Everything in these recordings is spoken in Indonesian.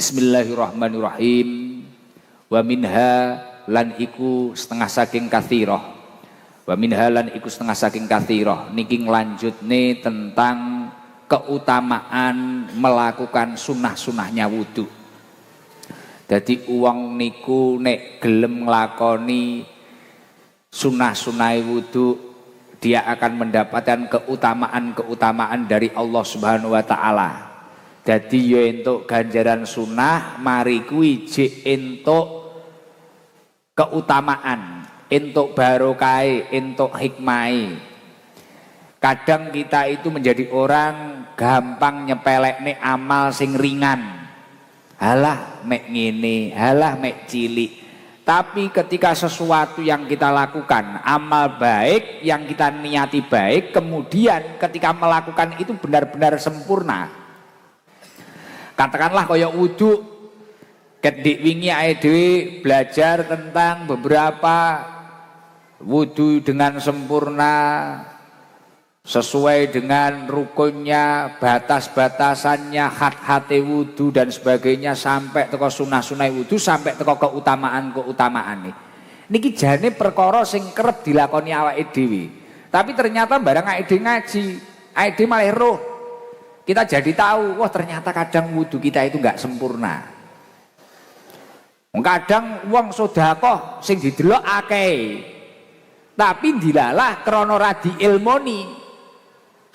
Bismillahirrahmanirrahim. Wa minha lan iku setengah saking kathirah. Wa minha lan iku setengah saking kathirah. Niki nglanjutne tentang keutamaan melakukan sunah-sunahnya wudu. Jadi uang niku nek gelem nglakoni sunah-sunah wudu, dia akan mendapatkan keutamaan-keutamaan dari Allah Subhanahu wa taala. Jadi yo entuk ganjaran sunah, mari kuwi jek entuk keutamaan, entuk barokah, entuk hikmah. Kadang kita itu menjadi orang gampang nyepelekne amal sing ringan. Halah mek ngene, halah mek cilik. Tapi ketika sesuatu yang kita lakukan, amal baik yang kita niati baik, kemudian ketika melakukan itu benar-benar sempurna. Katakanlah kaya wudu, kedik wingi ae dhewe belajar tentang beberapa wudu dengan sempurna, sesuai dengan rukunnya, batas-batasannya, hak-hate wudu dan sebagainya, sampai teko sunah-sunah wudu, sampai teko keutamaan nih. Niki jane perkara sing kerep dilakoni awake dhewe. Tapi ternyata barang awake dhewe ngaji, awake dhewe malah roh. Kita jadi tahu, wah ternyata kadang wudu kita itu enggak sempurna. Kadang wong sedekah sing didelok akeh. Tapi dilalah krana ora diilmoni.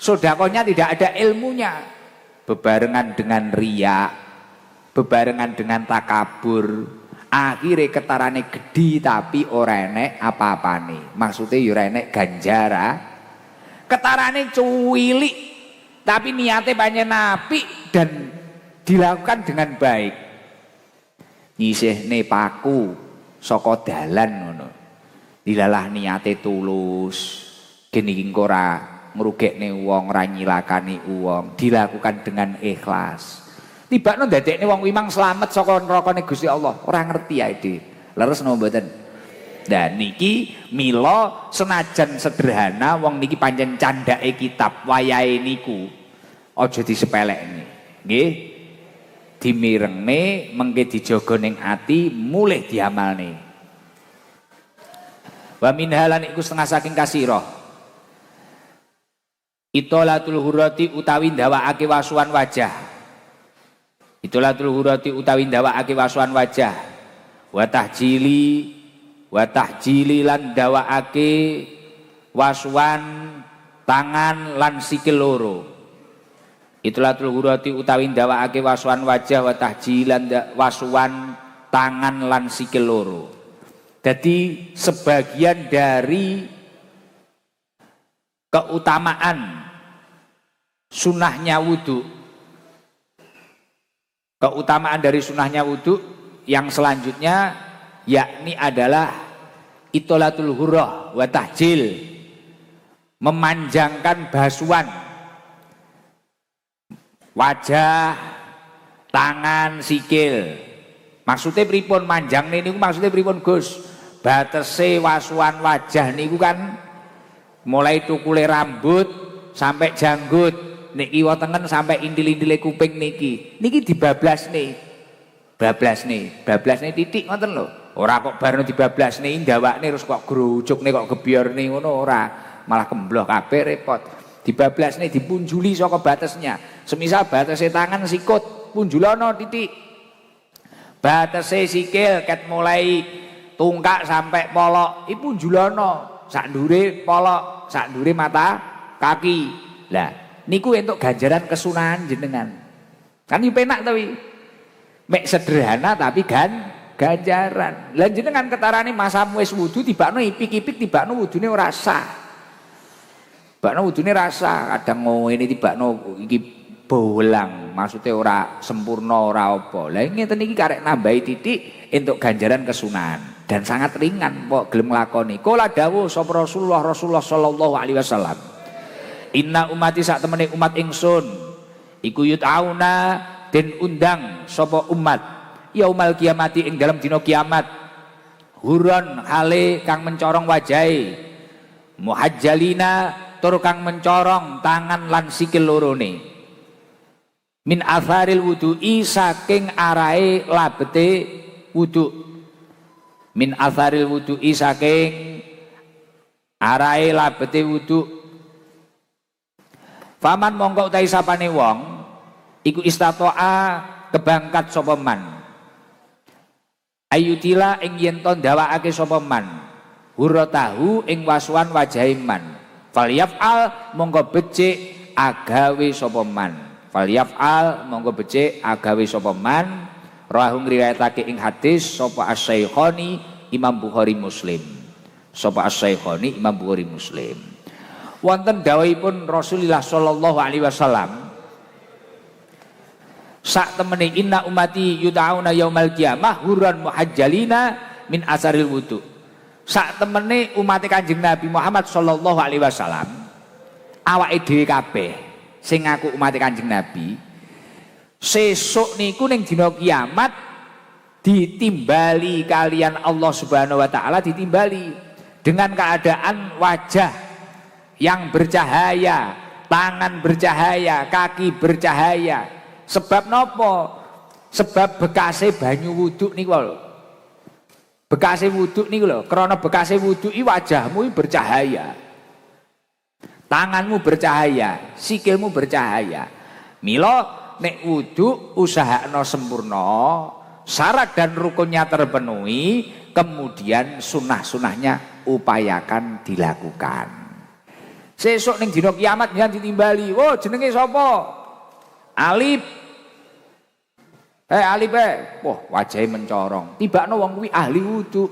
Sedekahnya tidak ada ilmunya. Bebarengan dengan riya, bebarengan dengan takabur. Akhirnya ketarane gede tapi ora enek apa-apane. Maksudnya ya ora enek ganjara. Ketarane cuwilik tapi niatnya pancen apik dan dilakukan dengan baik. Nyisihne paku saka dalan ngono. Dilalah niate tulus. Geni iki ora ngrugekne wong, ora nyilakani wong, dilakukan dengan ikhlas. Tibakno ndadekne wong wimang slamet saka nerakane Gusti Allah. Ora ngerti ae dhewe. Leres napa mboten? Dan niki mila senajan sederhana wong niki pancen candhake kitab wayahe niku aja disepelekne. Nggih. Dimirengne mengke dijaga ning ati, mulih diamalne. Wa min halan iku setengah saking kasirah. Itolatul hurati utawi ndawakake wasuhan wajah. Itolatul hurati utawi ndawakake wasuhan wajah. Wa tahjili lan ndawakake wasuhan tangan lan sikil loro. Itolatul hurati utawi ndawakake wasuhan wajah wa tahjilan wasuhan tangan lan sikil loro. Jadi sebagian dari keutamaan sunahnya wudu, keutamaan dari sunahnya wudu yang selanjutnya yakni adalah itolatul hurrah wa tahjil, memanjangkan basuhan wajah, tangan, sikil. Maksudnya pripun manjang niku maksudnya pripun Gus? Batese wasuhan wajah niku kan mulai tukule rambut sampai janggut, niki kiwa tengen sampai indil-indile kuping niki. Niki dibablasne. Bablasne titik ngoten lho. Ora kok bareng dibablasne ndawakne terus kok grujukne kok gebyarne ngono ora. Malah kembloh kabeh repot. Dibablasne dipunjuli saka batesnya. Semisal batese tangan sikut, punjulono titik. Batese sikil ket mulai tungkak sampai polok, iku punjulono. Sak ndure polok, sak ndure mata kaki. Lah, niku entuk ganjaran kesunahan jenengan. Kan yo penak tapi. Mek sederhana tapi ganjaran. Lah jenengan ketarane masamu wis wudu tibakno ipik-ipik tibakno wudune ora sah. Tibakno wudune rasa, kadang ngene tibakno iki bolang, maksudnya ora sempurna ora apa. Lah ngeten iki karek nambahi titik entuk ganjaran kesunahan. Dan sangat ringan kok gelem nglakoni. Kala dawuh sapa Rasulullah sallallahu alaihi wasallam. Inna umati sak temene umat ingsun iku yutauna den undang sapa umat yaumal kiamati ing dalam dina kiamat huron hale kang mencorong wajahe muhajjalina tur kang mencorong tangan lan sikil lorone. min atharil wudu'i saking arahe labete wudu. Min atharil wudu'i saking arahe labete wudu. Faman mongko utahe sapane wong iku istato'a kebangkat sapa man. Ayutila ing yen to ndawakake sapa man. Huratahu ing waswan wajahe man. Falyaf'al mongko becik agawe sapa man. Falyaf'al monggo becik agawe sapa man. Rawahu ngriwayatake ing hadis sapa Asy-Syaikhani Imam Bukhari Muslim. Sapa Asy-Syaikhani Imam Bukhari Muslim. Wonten dawuhipun Rasulullah sallallahu alaihi wasallam, sak temene inna ummati yuta'una yaumal qiyamah hurran muhajjalina min asaril wudu. Sak temene umat Kanjeng Nabi Muhammad sallallahu alaihi wasallam awake dhewe kabeh sing ngaku umat Kanjeng Nabi sesuk niku ning dina kiamat ditimbali kalian Allah Subhanahu wa taala, ditimbali dengan keadaan wajah yang bercahaya, tangan bercahaya, kaki bercahaya. Sebab nopo? Sebab bekase banyu wudhu niku lho. Bekase wudhu niku lho, krana bekase wudhu iki wajahmu bercahaya. Tanganmu bercahaya, sikilmu bercahaya. Mila nek wudhu usahakno sempurna, syarat dan rukunnya terpenuhi, kemudian sunah-sunahnya upayakan dilakukan. Sesuk ning dina kiamat jan ditimbali, "Oh, jenenge sapa?" Alif. Alif wah wajahe mencorong. Tibakno wong kuwi ahli wudhu.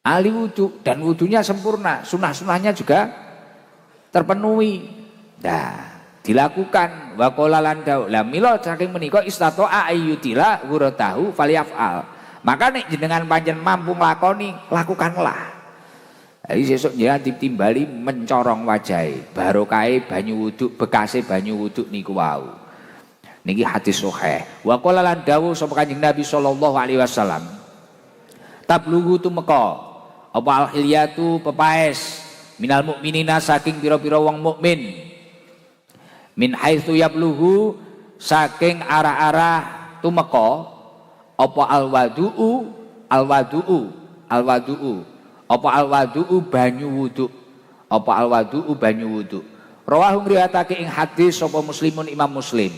Ahli wudhu dan wudhunya sempurna, sunah-sunahnya juga terpenuhi. Nah, dilakukan wa qala lan dawu. Lah mila saking menika istata'a ayyutila ghuratahu falyaf'al. Maka nek jenengan pancen mampu nglakoni, lakukanlah. Jadi sesuk jenengan ditimbali mencorong wajahe, barokahe banyu wudhu, bekase banyu wudhu niku wau. Niki hadis sahih. Wa qala lan dawu sapa Kanjeng Nabi sallallahu alaihi wasallam. Tablughu tumeka apa al-hilyatu pepaes minal mukminina saking pira-pira wong mukmin. Min haitsu yablughu saking arah-arah tumeka apa al-wadu'u apa al-wadu'u banyu wudu. Apa al-wadu'u banyu wudu. Rawahu ngriwayatake ing hadis sapa Muslimun Imam Muslim.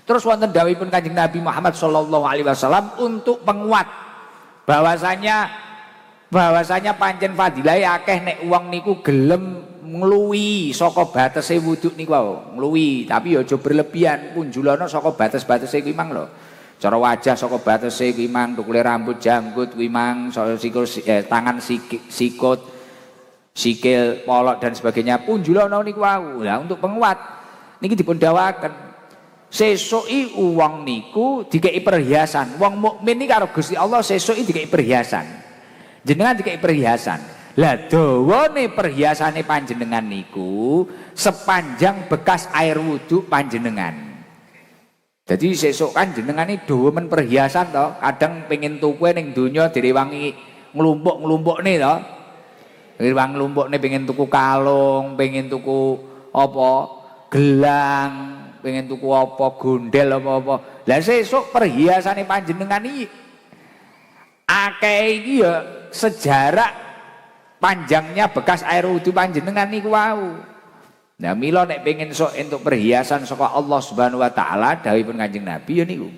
Terus wonten dawuhipun Kanjeng Nabi Muhammad sallallahu alaihi wasallam untuk penguat bahwasanya pancen fadilahe akeh nek wong niku gelem ngluwi saka batese wudu niku wae. Ngluwi tapi ya aja berlebihan, punjulana saka batas-batese kuwi mang lho. Cara wajah saka batese kuwi mang, tukule rambut, janggut kuwi mang, sikil tangan sikut, sikil, polok dan sebagainya punjulana niku wau. Lah untuk penguat niki dipun dawaken. Sesuki wong niku dikei perhiasan. Wong mukmin iki karo Gusti Allah sesuki dikei perhiasan. Jenengan dikei perhiasan. Lah dawane perhiasane panjenengan niku sepanjang bekas air wudu panjenengan. Jadi sesuk kan jenengan iki dawa perhiasan to, kadang pengen tuku ning donya direwangi nglumpuk-nglumpukne to. Direwangi nglumpukne pengen tuku kalung, pengen tuku apa? Gelang, pengen tuku apa? Gondel apa-apa. Lah sesuk perhiasane panjenengan iki akeh iki ya sejarah panjangnya bekas air wudu panjenengan niku wau. Nah mila nek pengen sok entuk perhiasan saka Allah Subhanahu wa taala dawuhipun Kanjeng Nabi ya niku.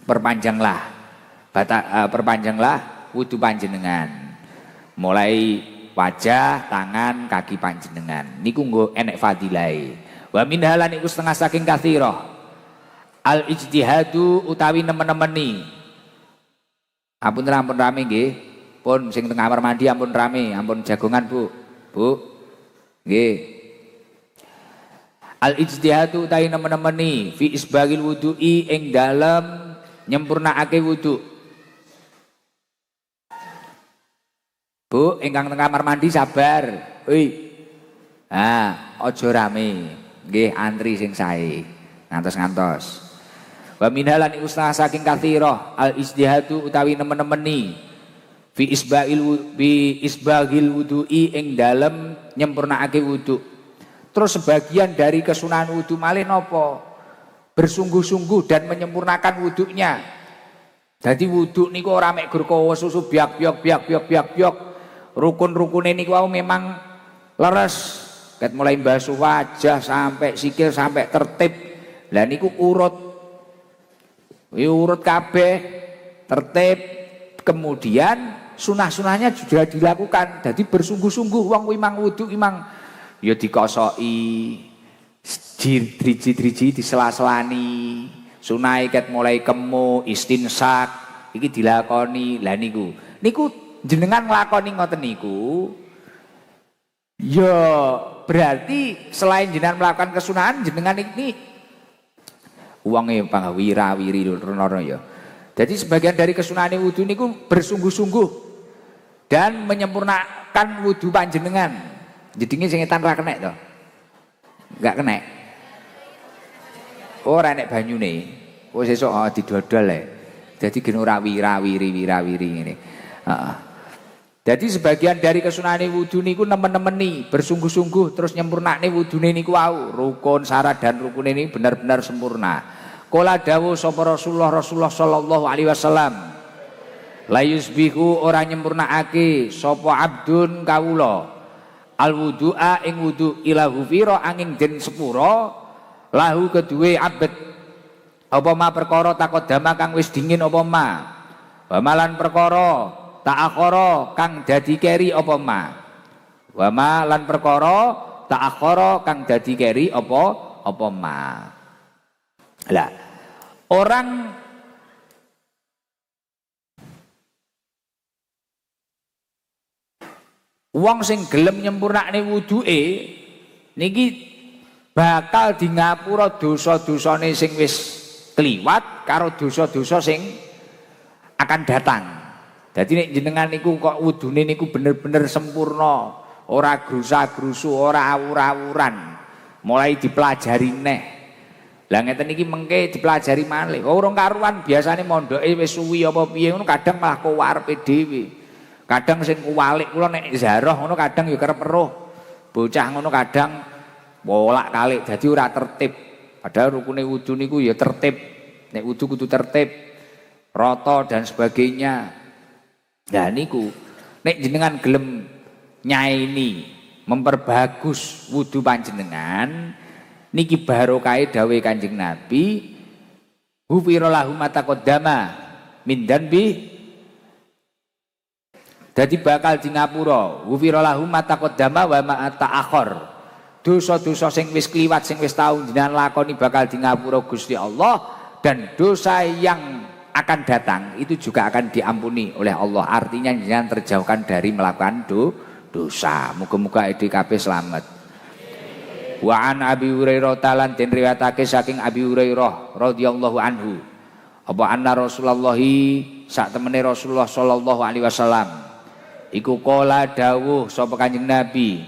Perpanjanglah wudu panjenengan. Mulai wajah, tangan, kaki panjenengan. Niku nggo enek fadilahe. Wa min halan iku setengah saking kathirah. Al ijtihadu utawi nemen-nemeni. Ampun rame nggih. Pun sing teng kamar mandi ampun rame, ampun jagongan Bu. Bu. Nggih. Al ijtihadu utawi nemen-nemeni fi isbagil wudu'i ing dalem nyempurnakake wudu. Bu, ingkang teng kamar mandi sabar. Hei. Aja rame. Nggih antri sing sae. Ngantos-ngantos. Wa minhalan iku saking kathirah al ijtihadu utawi nemen-nemeni fi isbagil wudu'i ing dalem nyempurnakake wudu. Terus sebagian dari kesunahan wudu malih napa? Bersungguh-sungguh dan menyempurnakan wudunya. Jadi wudu niku ora mek gur susu biak. Rukun-rukune niku memang leres. Ket mulai basuh wajah sampai sikil sampai tertib. Lah niku urut kabeh tertib. Kemudian sunah-sunahnya juga dilakukan. Jadi bersungguh-sungguh wong imang wudu imang ya dikosoki driji-driji disela-selani. Sunai ket mulai kemu istinsak iki dilakoni. Lah niku jenengan nglakoni ngoten niku ya berarti selain jenengan melakukan kesunahan jenengan ini uangnya pangwira-wiri rono ya. Jadi sebagian dari kesunahan wudu niku bersungguh-sungguh dan menyempurnakan wudu panjenengan. Jadinya sing etan ra kenek to. Enggak kenek. Ora nek banyune. Oh sesuk didodol ae. Jadi gen ora wira-wiri ngene. Heeh. Jadi sebagian dari kesunahan wudu niku nemen-nemeni, bersungguh-sungguh terus nyempurnakne wudune niku wau, rukun, syarat dan rukun ini benar-benar sempurna. Kala dawuh sapa Rasulullah sallallahu alaihi wasallam. La yusbihu ora nyempurnakake sapa abdun kawula. Al wudu'a ing wudu ila hufira angin den sepura lahu kedue abet apa ma perkara takodama kang wis dingin apa ma. Wa malan perkara ta'akhara kang dadi keri apa ma. Wa ma lan perkara ta'akhara kang dadi keri apa ma. Lah orang wong sing gelem nyempurnakne wuduke niki bakal di ngapura dosa-dosane sing wis kliwat karo dosa-dosa sing akan datang. Jadi nek jenengan niku kok wudune niku bener-bener sempurna, ora grusa-grusu, ora awur-awuran, mulai dipelajari neh. Lah ngeten iki mengke dipelajari malih. Urung karuan biasane mondoke wis suwi apa piye ngono kadang malah kuwarepe dhewe. Kadang sing kuwalik kula nek zaroh ngono kadang ya kerep eruh. Bocah ngono kadang bolak-kalik dadi ora tertib. Padahal rukune wudu niku ya tertib. Nek wudu kudu tertib, rata dan sebagainya. Nah niku nek jenengan gelem nyaini memperbagus wudu panjenengan niki barokahe dawuh Kanjeng Nabi hufira lahu ma taqaddama min dzanbi. Jadi bakal di ngapura hufira lahu ma taqaddama wa ma ta'akhir. Dosa-dosa sing wis kliwat sing wis tau jenengan lakoni bakal di ngapura Gusti Allah dan dosa yang akan datang itu juga akan diampuni oleh Allah. Artinya jangan terjauhkan dari melakukan dosa. Muga-muga EDKP selamat. Wa an Abi Hurairah talan den riwayatake saking Abi Hurairah radhiyallahu anhu. Apa anna Rasulullah sak temene Rasulullah sallallahu alaihi wasallam iku kala dawuh sapa Kanjeng Nabi.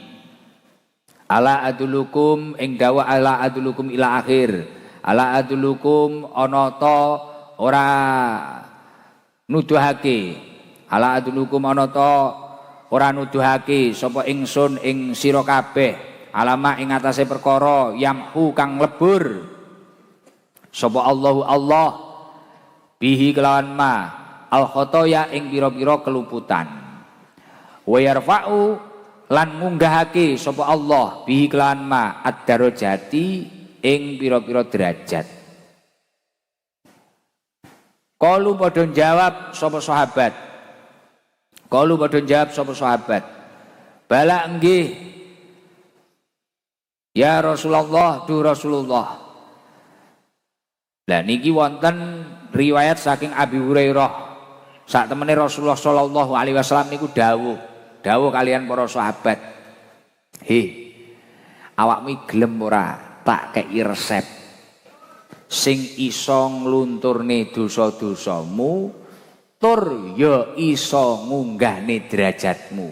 Ala adulukum ing dawuh ala adulukum ila akhir. Ala adulukum ana ta ora nuduhake. Ala adulukum ana ta ora nuduhake sapa ingsun ing sira kabeh alama ing atase perkara yamhu kang lebur sapa Allahu Allah bihi kelawan ma al khotoya ing pira-pira keluputan wa yarfa'u lan munggahake sapa Allah bihi kelawan ma ad-darajati ing pira-pira derajat. Qalu padha jawab sapa sahabat. Qalu padha jawab sapa sahabat. Bala nggih. Ya Rasulullah, du Rasulullah. Lah niki wonten riwayat saking Abi Hurairah. Sak temene Rasulullah sallallahu alaihi wasallam niku dawuh kalian para sahabat. Awakmu gelem ora tak kei resep sing iso nglunturne dosa-dosamu tur ya iso ngunggahne derajatmu.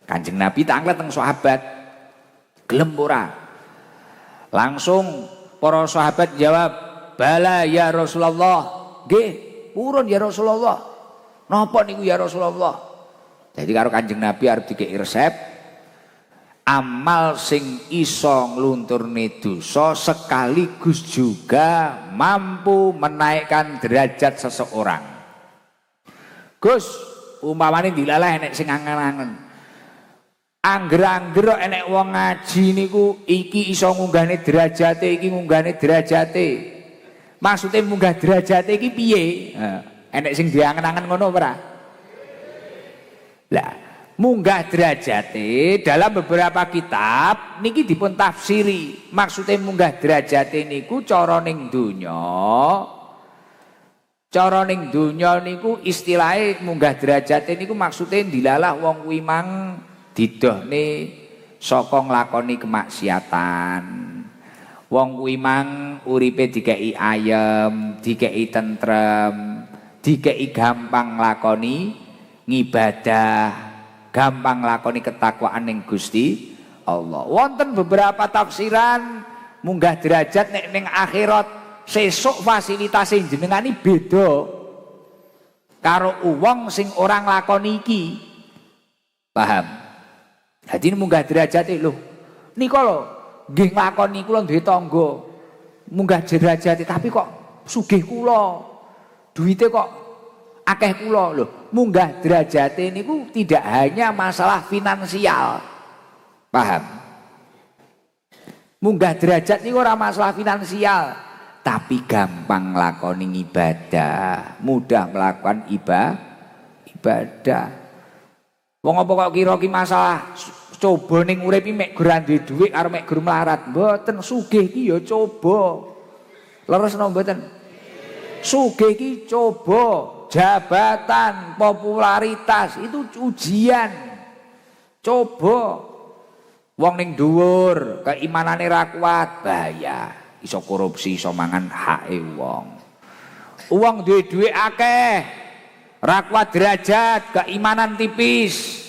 Kanjeng Nabi tak anglet teng sahabat. Gelem ora? Langsung para sahabat jawab, "Bala ya Rasulullah." Nggih, purun ya Rasulullah. Napa niku ya Rasulullah? Jadi karo Kanjeng Nabi arep dikei resep amal sing iso nglunturne dosa sekaligus juga mampu menaikkan derajat seseorang. Gus, umpamane dilalah enek sing angen-angen. Angger-angger enek wong ngaji niku iki iso ngunggahne derajate, iki ngunggahne derajate. Maksudnya munggah derajate iki piye? Enek sing diangen-angen ngono ora? Lah, munggah derajate dalam beberapa kitab niki dipun tafsiri. Maksudnya munggah derajate niku cara ning donya. Cara ning donya niku istilahe munggah derajate niku maksudnya dilalah wong kuwi mang didohne saka nglakoni kemaksiatan. Wong kuwi mang uripe dikeki ayem, dikeki tentrem, dikeki gampang nglakoni ngibadah, gampang nglakoni ketakwaan ning Gusti Allah. Wonten beberapa tafsiran munggah derajat nek ning akhirat sesuk fasilitase jenengane beda karo wong sing ora nglakoni iki. Paham? Jadi munggah derajat lho. Nika lho nggih nglakoni kula duwe tangga. Munggah derajat tapi kok sugih kula. Duite kok akeh kula lho. Munggah derajat niku tidak hanya masalah finansial. Paham? Munggah derajat niku ora masalah finansial, tapi gampang nglakoni ibadah, mudah melakukan ibadah. Wong apa kok kira ki masalah coba ning urip iki mek ora duwe dhuwit karo mek gur melarat. Mboten, sugih iki ya coba. Leres napa mboten? Sugih iki coba, jabatan, popularitas itu ujian. Coba. Wong ning dhuwur, keimanane ra kuat, bahaya. Iso korupsi, iso mangan hake wong. Wong duwe dhuwit akeh, ra kuat derajat, keimanan tipis.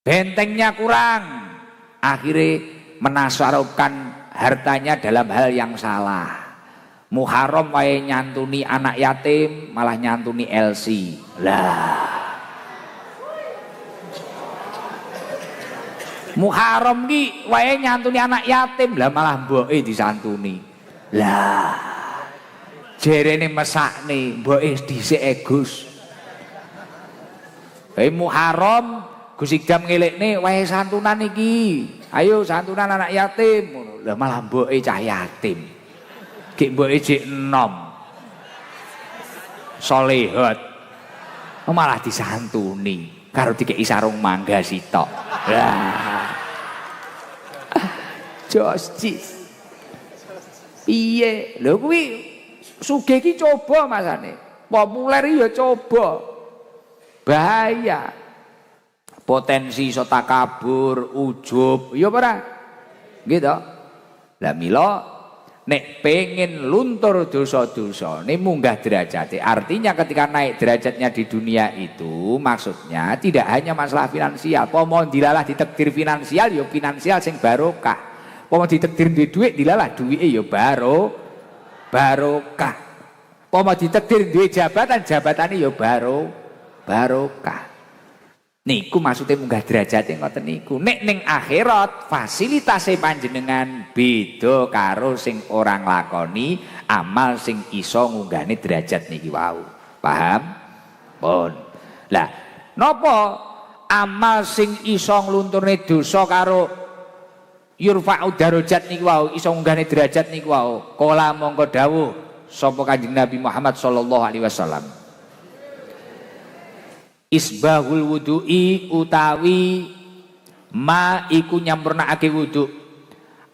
Bentengnya kurang, akhirnya menasarufkan hartanya dalam hal yang salah. Muharram wae nyantuni anak yatim, malah nyantuni LC. Lah. Muharram ki wae nyantuni anak yatim, lah malah mboke disantuni. Lah. Jerene mesakne, mboke dhisik Gus. Muharram Gus Idam ngelekne wae santunan iki. Ayo santunan anak yatim ngono. Lah malah mboke cah yatim. Ki mboke jek enom. Solehot. Malah disantuni karo dikeki sarung mangga sitok. Lah. Joscis. Piye? Lho kuwi sugih ki coba masane. Populer ya coba. Bahaya. Potensi iso takabur, ujub, ya ora? Gitu. Lah mila nek pengen luntur dosa-dosa, ini munggah derajat. Artinya ketika naik derajatnya di dunia itu maksudnya tidak hanya masalah finansial. Pomo dilalah ditakdir finansial, ya finansial sing barokah. Pomo ditakdir di duit, dilalah duwike ya barokah. Pomo ditakdir duwe jabatan, jabatane ya barokah. Niku maksudnya munggah derajat ngoten niku. Nek ning akhirat fasilitasé panjenengan beda karo sing orang lakoni amal sing iso ngunggahne derajat niki wau. Paham? Pun. Lah, napa amal sing iso nglunturne dosa karo yurfa'u darajat niki wau, iso ngunggahne derajat niku wau. Kala mongko dawuh sapa Kanjeng Nabi Muhammad sallallahu alaihi wasallam. Isbahul wudu'i utawi ma iku nyampurnakake wudu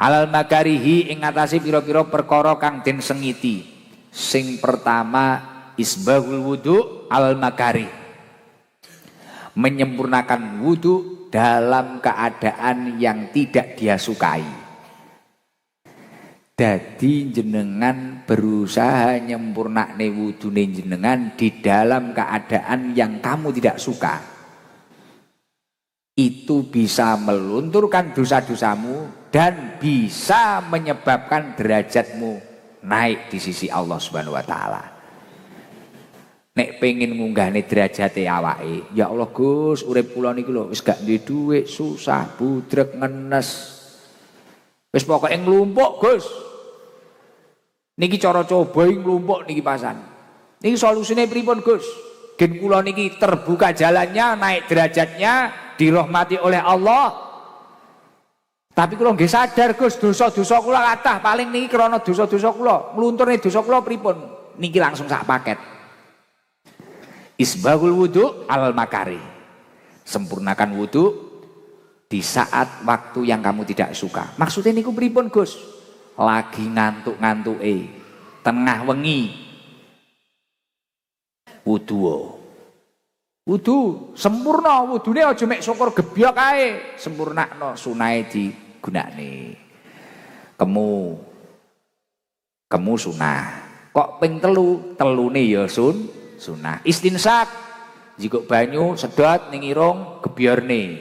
alal makarihi ing ngatasi pira-pira perkara kang den sengiti. Sing pertama isbahul wudu alal makarih, menyempurnakan wudu dalam keadaan yang tidak dia sukai. Dadi jenengan berusaha nyempurnakne wudune jenengan di dalam keadaan yang kamu tidak suka. Itu bisa melunturkan dosa-dosamu dan bisa menyebabkan derajatmu naik di sisi Allah Subhanahu wa taala. nek pengen ngunggahne derajate awake. Ya Allah Gus, urip kula niki lho wis gak duwe dhuwit, susah, budrek, ngenes. Wis pokoke nglumpuk Gus. Niki cara coba nglumpuk niki pasan. Niki solusine pripun Gus? Gen kula niki terbuka jalannya, naik derajatnya, dirahmati oleh Allah. Tapi kula nggih sadar Gus, dosa-dosa kula kathah, paling niki krana dosa-dosa kula. Mlunturne dosa kula pripun? Niki langsung sak paket. Isbahul wudu alal makari. Sempurnakan wudu di saat waktu yang kamu tidak suka. Maksudnya niku pripun Gus? Lagi ngantuk-ngantuke, tengah wengi. Wudu sempurna, wudune aja mek syukur gebyok ae, sempurnakno sunahe digunakne. Kemu sunah. Kok ping telune ya sunah. Istinsak jika banyu sedot ning irung gebyarne.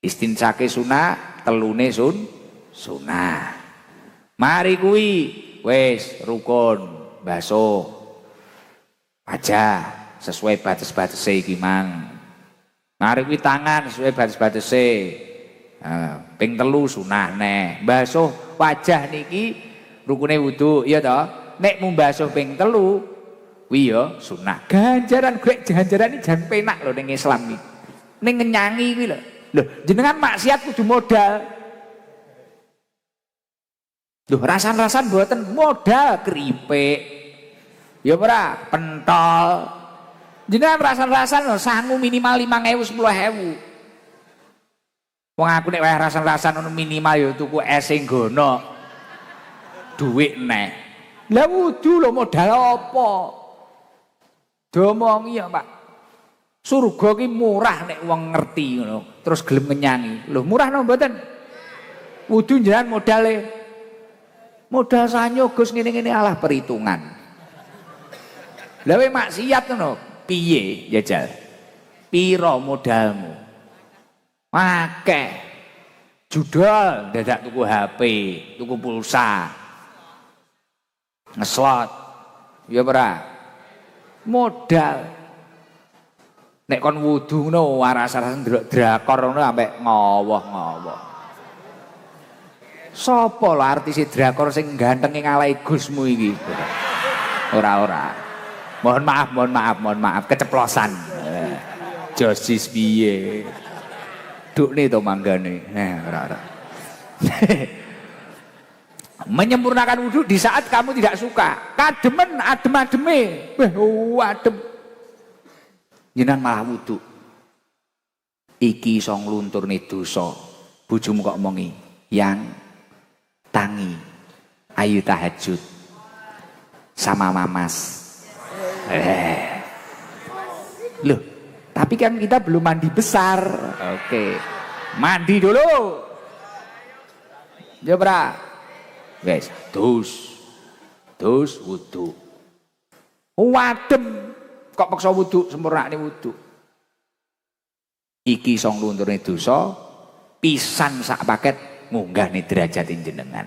Istinsake sunah, telune sunah. Mari kuwi wis rukun basuh wajah sesuai batas-batase iki mang. Mari kuwi tangan sesuai batas-batase. Ping telu sunah neh. Basuh wajah niki rukune wudu, iya toh? Nek mbasuh ping telu kuwi ya sunah. Ganjaran golek ganjaran iki jan penak lho ning Islam iki. Ning ngenyangi kuwi lho. Lho, jenengan maksiat kudu modal. Loh, rasan-rasan mboten modal keripik. Ya ora, pentol. Jenengan rasan-rasan lho sangu minimal 5.000 10.000. Wong aku nek wae rasan-rasan ono minimal ya tuku es sing gono. Duit neh. Lah wudu lho modal apa? Domongi ya, Pak. Surga ki murah nek wong ngerti ngono, terus gelem ngenyangi. Lho, murah napa mboten? Wudu jenengan modale modal sanyo Gus ngene-ngene alah perhitungan. Lah we maksiat ngono, piye jajal? Piro modalmu? Akeh. Judol dadak tuku HP, tuku pulsa. Ngeslot. Ya ora? Modal. Nek kon wudu ngono waras-arasan ndelok drakor ngono sampe ngowoh-ngowoh. Sopo lho artis drakor sing gantenge ngalahi Gusmu iki? Ora. Mohon maaf, keceplosan. Josis piye? Dukne to manggane. Ora. Menyempurnakan wudu di saat kamu tidak suka. Kademen, adem-ademe. Adem. Jenengan malah wudu. Iki iso nglunturne dosa. Bojomu kok omongi, "Yang tangi, ayo tahajud sama mamas." Loh, tapi kan kita belum mandi besar. Oke, mandi dulu. Coba, guys, dus wudu. Wadem, kok paksa wudu, sempurnane wudu. Iki song lunturne dosa, pisan sak paket munggah nih derajat jenengan,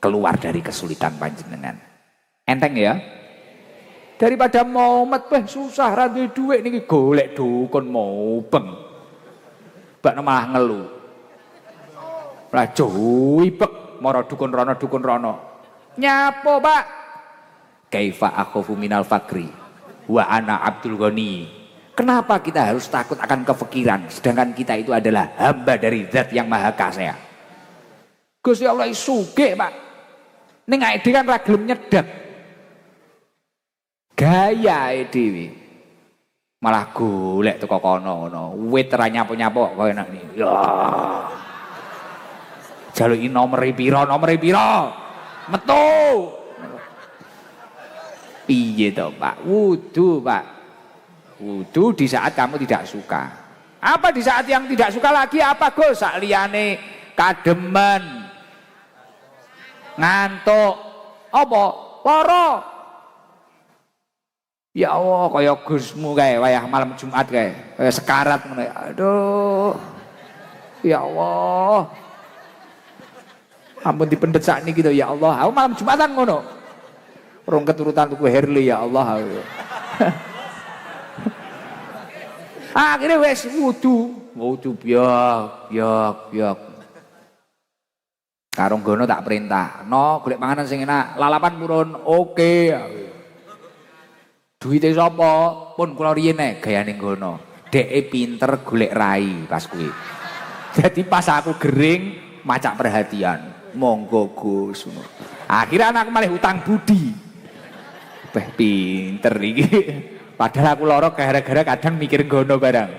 keluar dari kesulitan panjenengan. Enteng ya? Daripada momet susah ra duwe dhuwit niki golek dukun mubeng. Bak malah ngelu. Lah cuwibek mara dukun rono. Nyapo, Pak? Kaifa akhafu minal fakri wa ana Abdul Ghani. Kenapa kita harus takut akan kefikiran sedangkan kita itu adalah hamba dari Zat yang Maha Kaya? Gusti Allah sugih, Pak. Ning awake dhewe kan ra gelem nyedhek. Gayae dhewe. Malah golek teko kono ngono. Wit ra nyapo-nyapo koyo enak iki. Ya. Jaluki nomere pira? Metu. Piye to, Pak? Wudu, Pak. Wudu di saat kamu tidak suka. Apa di saat yang tidak suka lagi apa Gus? Sak liyane kademen, ngantuk, apa? Lara. Ya Allah, kaya Gusmu kae wayah malam Jumat kae, kaya sekarat ngono. Aduh. Ya Allah. Ampun dipendet sakniki to ya Allah. Aku malam Jumatan ngono. Rong keturutan tuku Harley ya Allah. Akhirnya wes wudu biak. Karung gono tak perintah, no golek panganan sing enak, lalapan purun, oke. Duite sapa? Pun kula riyen nek gayane gono. Deke pinter golek rai pas kuwi. Jadi pas aku gering macak perhatian, monggo Gus. Akhirnya anakku malah hutang budi. Pinter iki. Padahal aku loro gara-gara kadang mikir gono barang.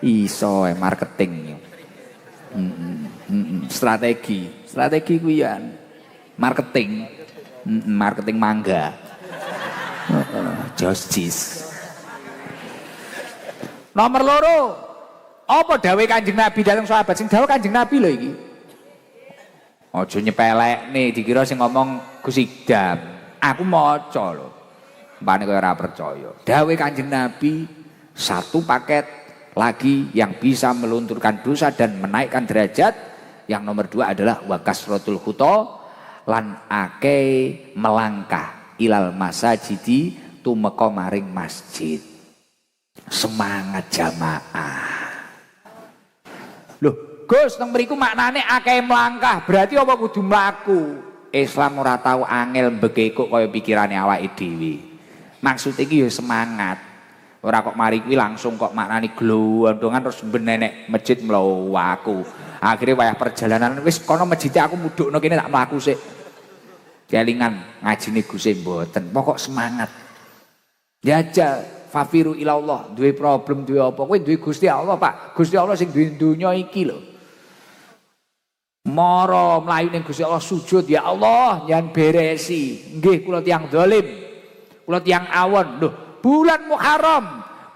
Iso marketing. Strategi kuyan. Marketing mangga. Justice. Nomor loro. Apa dawuh Kanjeng Nabi dateng sahabat sing dawuh Kanjeng Nabi lho iki. Aja nyepelekne dikira sing ngomong Gus Idam. Aku maca lho. Mbane kowe ora percaya. Dawuh Kanjeng Nabi satu paket lagi yang bisa melunturkan dosa dan menaikkan derajat. Yang nomor 2 adalah wa kasratul khuta lan akeh melangkah ilal masajidi tumeka maring masjid. Semangat jamaah. Loh, Gus, nang mriku maknane akeh melangkah, berarti apa kudu mlaku? Islam ora tau angel mbekekuk kaya pikirane awake dhewe. Maksud iki ya semangat. Ora kok mari kuwi langsung kok maknane glondongan terus benenek masjid mlaku. Akhire wayah perjalanan wis kono masjid aku mudhukno kene tak mlaku sik. Kelingan ngajine Guse mboten, pokok semangat. Jajal fafiru ilallah, duwe problem duwe apa? Kowe duwe Gusti Allah, Pak. Gusti Allah sing duwe donya iki lho. Mara mlayu ning Gusti Allah sujud, ya Allah, jan beresi. Nggih kula tiyang zalim. Kula tiyang awon. Lho, bulan Muharram,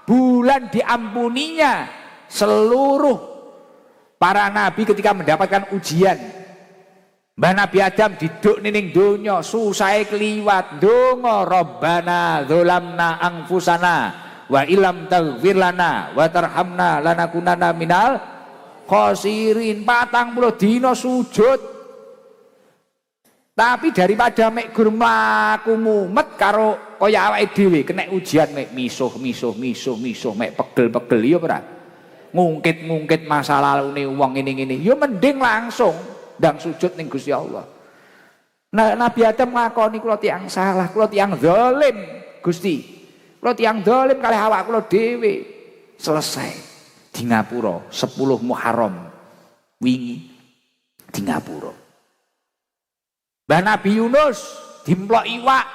bulan diampuninya seluruh para nabi ketika mendapatkan ujian. Mbah Nabi Adam diduk ning donya susahe kliwat donga Rabbana dzalamna anfusana wa illam taghfir lana wa tarhamna lanakunanna minal khosirin. 40 dina sujud. Tapi daripada mek gur mlaku mumet karo kaya awake dhewe kena ujian mek misuh mek pegel-pegel ya ora. Ngungkit-ngungkit masa lalune wong ngene-ngene. Ya mending langsung ndang sujud ning Gusti Allah. Nah, Nabi Adam ngakoni kula tiyang salah, kula tiyang zalim, Gusti. Kula tiyang zalim kalih awak kula dhewe. Selesai. Di ngapura 10 Muharram wingi di ngapura. Mbah Nabi Yunus dimplok iwak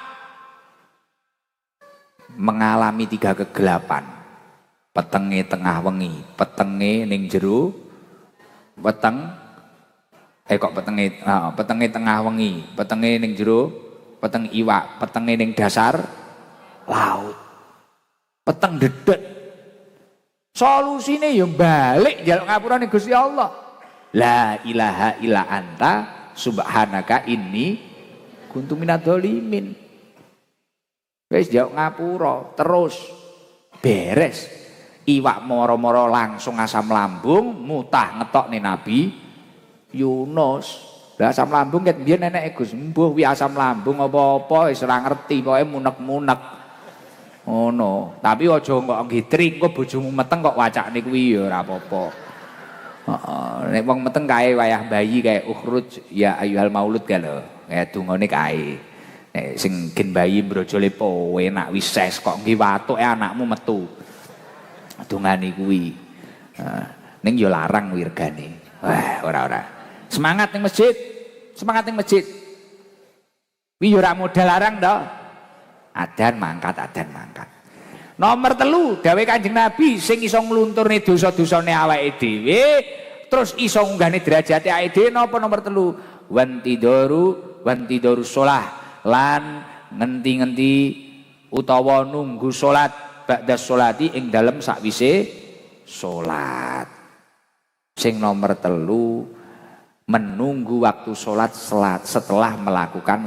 mengalami 3 kegelapan. Petenge tengah wengi, petenge ning jero weteng petenge tengah wengi, petenge ning jero, peteng iwak, petenge ning dasar laut. Peteng dedet. Solusine ya balik njaluk ngapura ning Gusti Allah. La ilaha illa anta subhanaka inni kuntu minadz dzalimin. Wis njaluk ngapura, terus beres. Iwak moro-moro langsung asam lambung, mutah ngetokne Nabi Yunus. Lah asam lambung ket mbiyen eneke Gus, mbuh wi asam lambung apa-apa wis ora ngerti, pokoke munek-munek. Ngono. Tapi aja kok ngitri engko bojomu meteng kok wacane kuwi ya ora apa-apa. Heeh, nek wong meteng kae wayah bayi kae ukhruj ya ayyuhal maulud kae lho. Kayak dungane kae. Nek sing gen bayi brojole po enak wis ses kok nggih watuke anakmu metu. Dungane kuwi. Ning ya larang wirgane. Wah, ora. Semangat ning masjid. Semangat ning masjid. Wi yo ora modal larang to. Adan mangkat. Nomor 3 dawuh Kanjeng Nabi sing iso nglunturne dosa-dosane awake dhewe terus iso ngunggahne derajate awake dhewe napa nomor 3? Wantidoru shalah lan ngenti-ngenti utawa nunggu salat ba'da sholati ing dalem sakwise salat. Sing nomor 3 menunggu waktu sholat setelah melakukan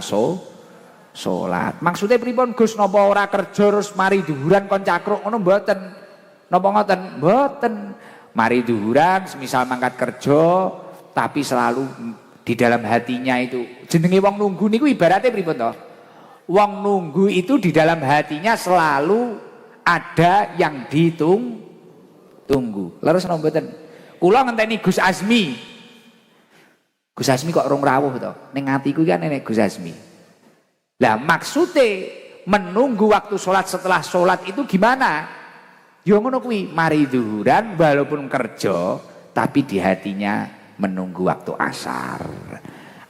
sholat. Maksudnya pripun Gus, napa ora kerja terus mari duhuran kon cakruk ngono mboten? Napa ngoten? Mboten. Mari duhuran semisal mangkat kerja tapi selalu di dalam hatinya itu jenenge wong nunggu niku ibaratnya pripun to? Wong nunggu itu di dalam hatinya selalu ada yang ditunggu. Leres napa mboten? Kula ngenteni Gus Azmi. Gus Azmi kok rong rawuh to. Ning atiku iki kan enek Gus Azmi. Lah maksude menunggu waktu sholat setelah sholat itu gimana? Ya ngono kuwi, mari zuhuran walaupun kerja tapi di hatinya menunggu waktu asar.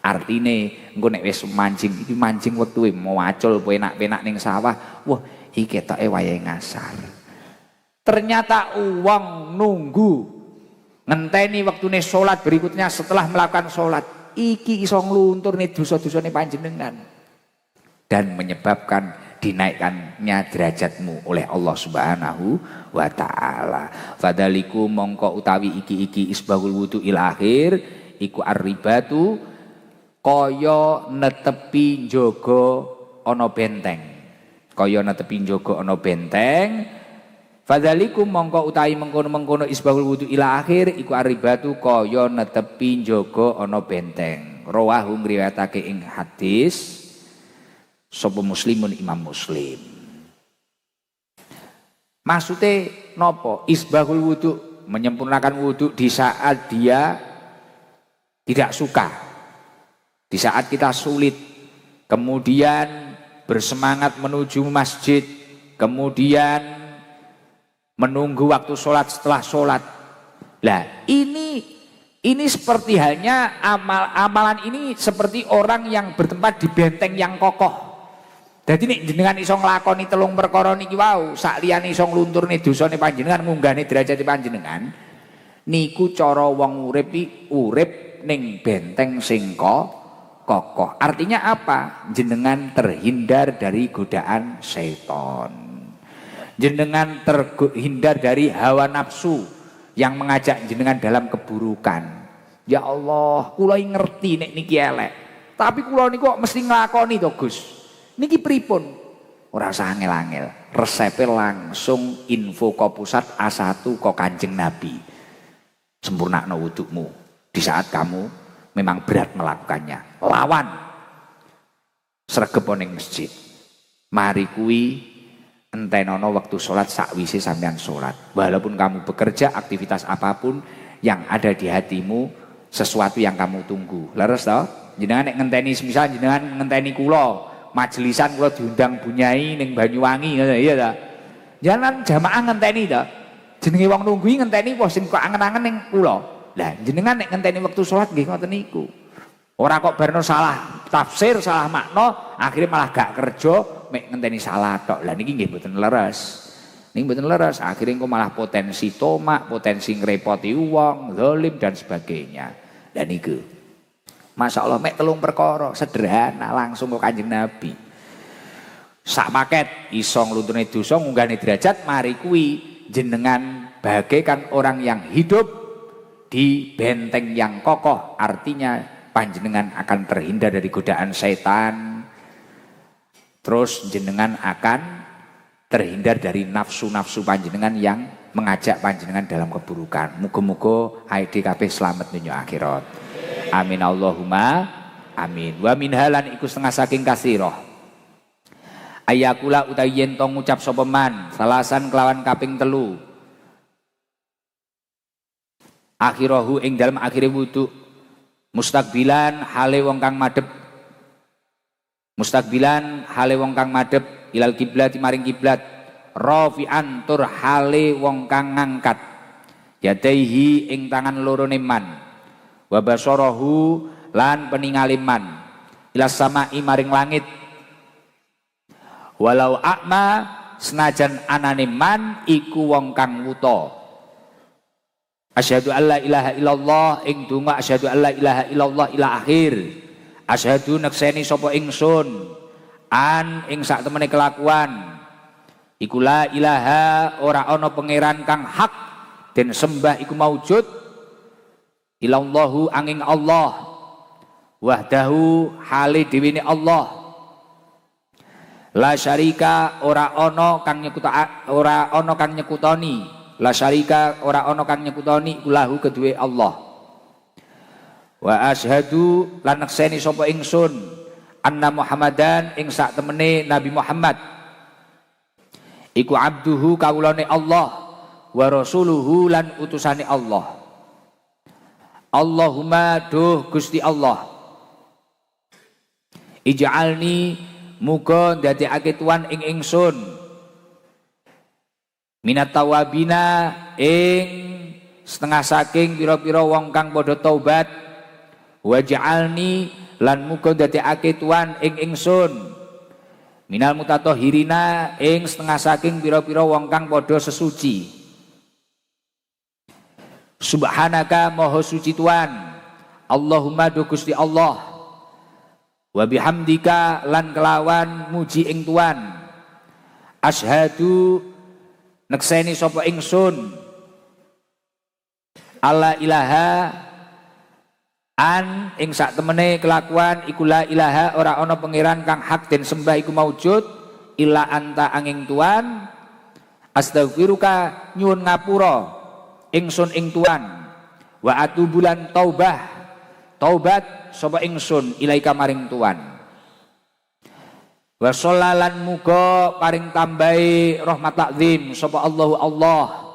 Artine engko nek wis mancing iki mancing wektu mau acul penak-penak ning sawah, wah iki ketoke wayahe ngasar. Ternyata uang nunggu ngenteni waktune sholat berikutnya setelah melakukan sholat iki iso nglunturne dosa-dosane panjenengan dan menyebabkan dinaikkannya derajatmu oleh Allah Subhanahu wa taala. Fadaliku mongko utawi iki isbahul wudu il akhir iku arribatu kaya netepi njaga ana benteng. Kaya netepi njaga ana benteng. Fadzalikum mongko utahi mengkono-mengkono isbahul wudu ila akhir iku arribatu kaya netepi njaga ana benteng. Rawahu ngriwayatake ing hadis sapa Muslimun Imam Muslim. Maksudnya nopo? Isbahul wudu, menyempurnakan wudu di saat dia tidak suka, di saat kita sulit, kemudian bersemangat menuju masjid, kemudian menunggu waktu sholat setelah sholat. Lah ini seperti halnya amalan ini seperti orang yang bertempat di benteng yang kokoh. Jadi nek jenengan iso nglakoni telung perkara niki wau, sak liyane iso nglunturne dosane panjenengan, ngunggahne derajate panjenengan, niku cara wong urip urip ning benteng sing kokoh. Artinya apa? Jenengan terhindar dari godaan setan. Jenengan terhindar dari hawa nafsu yang mengajak jenengan dalam keburukan. Ya Allah, kula ngerti nek niki elek. Tapi kula niku kok mesti nglakoni to, Gus. Niki pripun? Ora usah angel-angel. Resepe langsung info ke pusat A1 ke Kanjeng Nabi. Sempurnakno wudukmu di saat kamu memang berat melakukannya. Lawan. Sregep ning masjid. Mari kuwi entenono waktu sholat sakwise sampean sholat. Walaupun kamu bekerja aktivitas apapun yang ada di hatimu sesuatu yang kamu tunggu. Leres toh? Jenengan nek ngenteni semisal jenengan ngenteni kula majelisan kula diundang Bunyai ning Banyuwangi ngono iya ta. Jangan jamaah ngenteni to. Jenenge wong nungguhi ngenteni wah sing kok angen-angen ning kula. Lah jenengan nek ngenteni wektu salat nggih ngoten niku. Ora kok barno salah tafsir, salah makna, akhirnya malah gak kerja mek ngenteni salah tok. Lah niki nggih mboten leres. Niki mboten leres, akhirnya engko malah potensi tomak, potensi ngrepoti wong, zalim dan sebagainya. Dan niku Masya Allah mek telung perkara sederhana langsung ke Kanjeng Nabi. Sak paket iso nglunturne dosa ngunggahne derajat, mari kuwi jenengan bagaikan orang yang hidup di benteng yang kokoh, artinya panjenengan akan terhindar dari godaan setan. Terus jenengan akan terhindar dari nafsu-nafsu panjenengan yang mengajak panjenengan dalam keburukan. Muga-muga aidi kabeh slamet dunya akhirat. Amin Allahumma amin. Wa min halan iku setengah saking kasirah. Ayakula utawi yen to ngucap sapa man salasan kelawan kaping telu. Akhirahu ing dalem akhire wudu. Mustaqbilan hale wong kang madhep. Mustaqbilan hale wong kang madhep ilal kiblat maring kiblat. Rafi'an tur hale wong kang ngangkat. Yadaihi ing tangan lorone man. Wa basarahu lan peningaliman ilas sama'i maring langit. Walau akma senajan anane man iku wong kang wuta. Asyhadu alla ilaha illallah ing donga asyhadu alla ilaha illallah ila akhir. Asyhadu nekseni sapa ingsun an ing sak temene kelakuan iku la ilaha ora ana pangeran kang hak den sembah iku maujud ilallahu angin Allah wahdahu hale dewene Allah la syarika ora ana kang nyekutoni la syarika ora ana kang nyekutoni lahu kedue Allah wa asyhadu lan nekseni sapa ingsun anna Muhammadan ing sak temene Nabi Muhammad iku abduhu kawulane Allah wa rasuluhu lan utusane Allah. Allahumma duh Gusti Allah ij'alni muga ndadekake tuan ing ingsun minat tawabina ing setengah saking pira-pira wong kang padha taubat waj'alni lan muga ndadekake tuan ing ingsun minal mutatahhirina ing setengah saking pira-pira wong kang padha sesuci. Subhanaka maha suci Tuhan Allahumma do Gusti Allah wa bihamdika lan kelawan muji ing Tuhan asyhadu nekseni sapa ingsun alla ilaha an ing sak temene kelakuan iku la ilaha ora ana pangeran kang hak den sembah iku maujud illa anta angin Tuhan astaghfiruka nyuwun ngapura ingsun ing Tuhan wa atubulan taubat sapa ingsun ilaika maring Tuhan wa shallalan muga paring tambahi rahmat takzim sapa Allahu Allah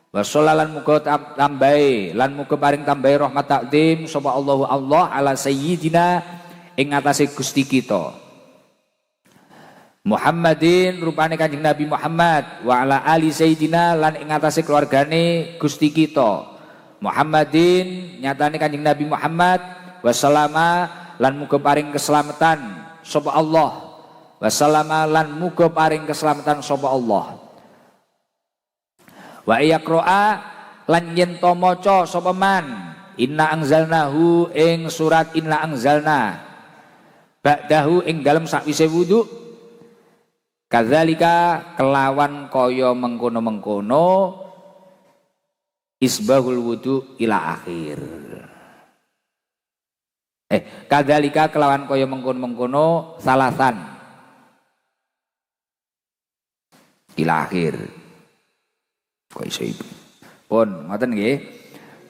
wa shallalan muga tambahi lan muga paring tambahi rahmat takzim sapa Allahu Allah ala sayyidina ing atase Gusti kita Muhammadin rupane Kanjeng Nabi Muhammad wa ala ali sayyidina lan ing atase keluargane Gusti kita Muhammadin nyatane Kanjeng Nabi Muhammad wassalama lan muga paring keselamatan sapa Allah wassalama lan muga paring keselamatan sapa Allah wa yaqra'a lan yen to maca sapa man inna anzalnahu ing surat inna anzalna ba'dahu ing dalem sakwise wudu kadzalika kelawan kaya mengkono-mengkono isbahul wudu ila akhir. Kadzalika kelawan kaya mengkono-mengkono salasan ila akhir. Kok iso itu. Pun ngoten nggih.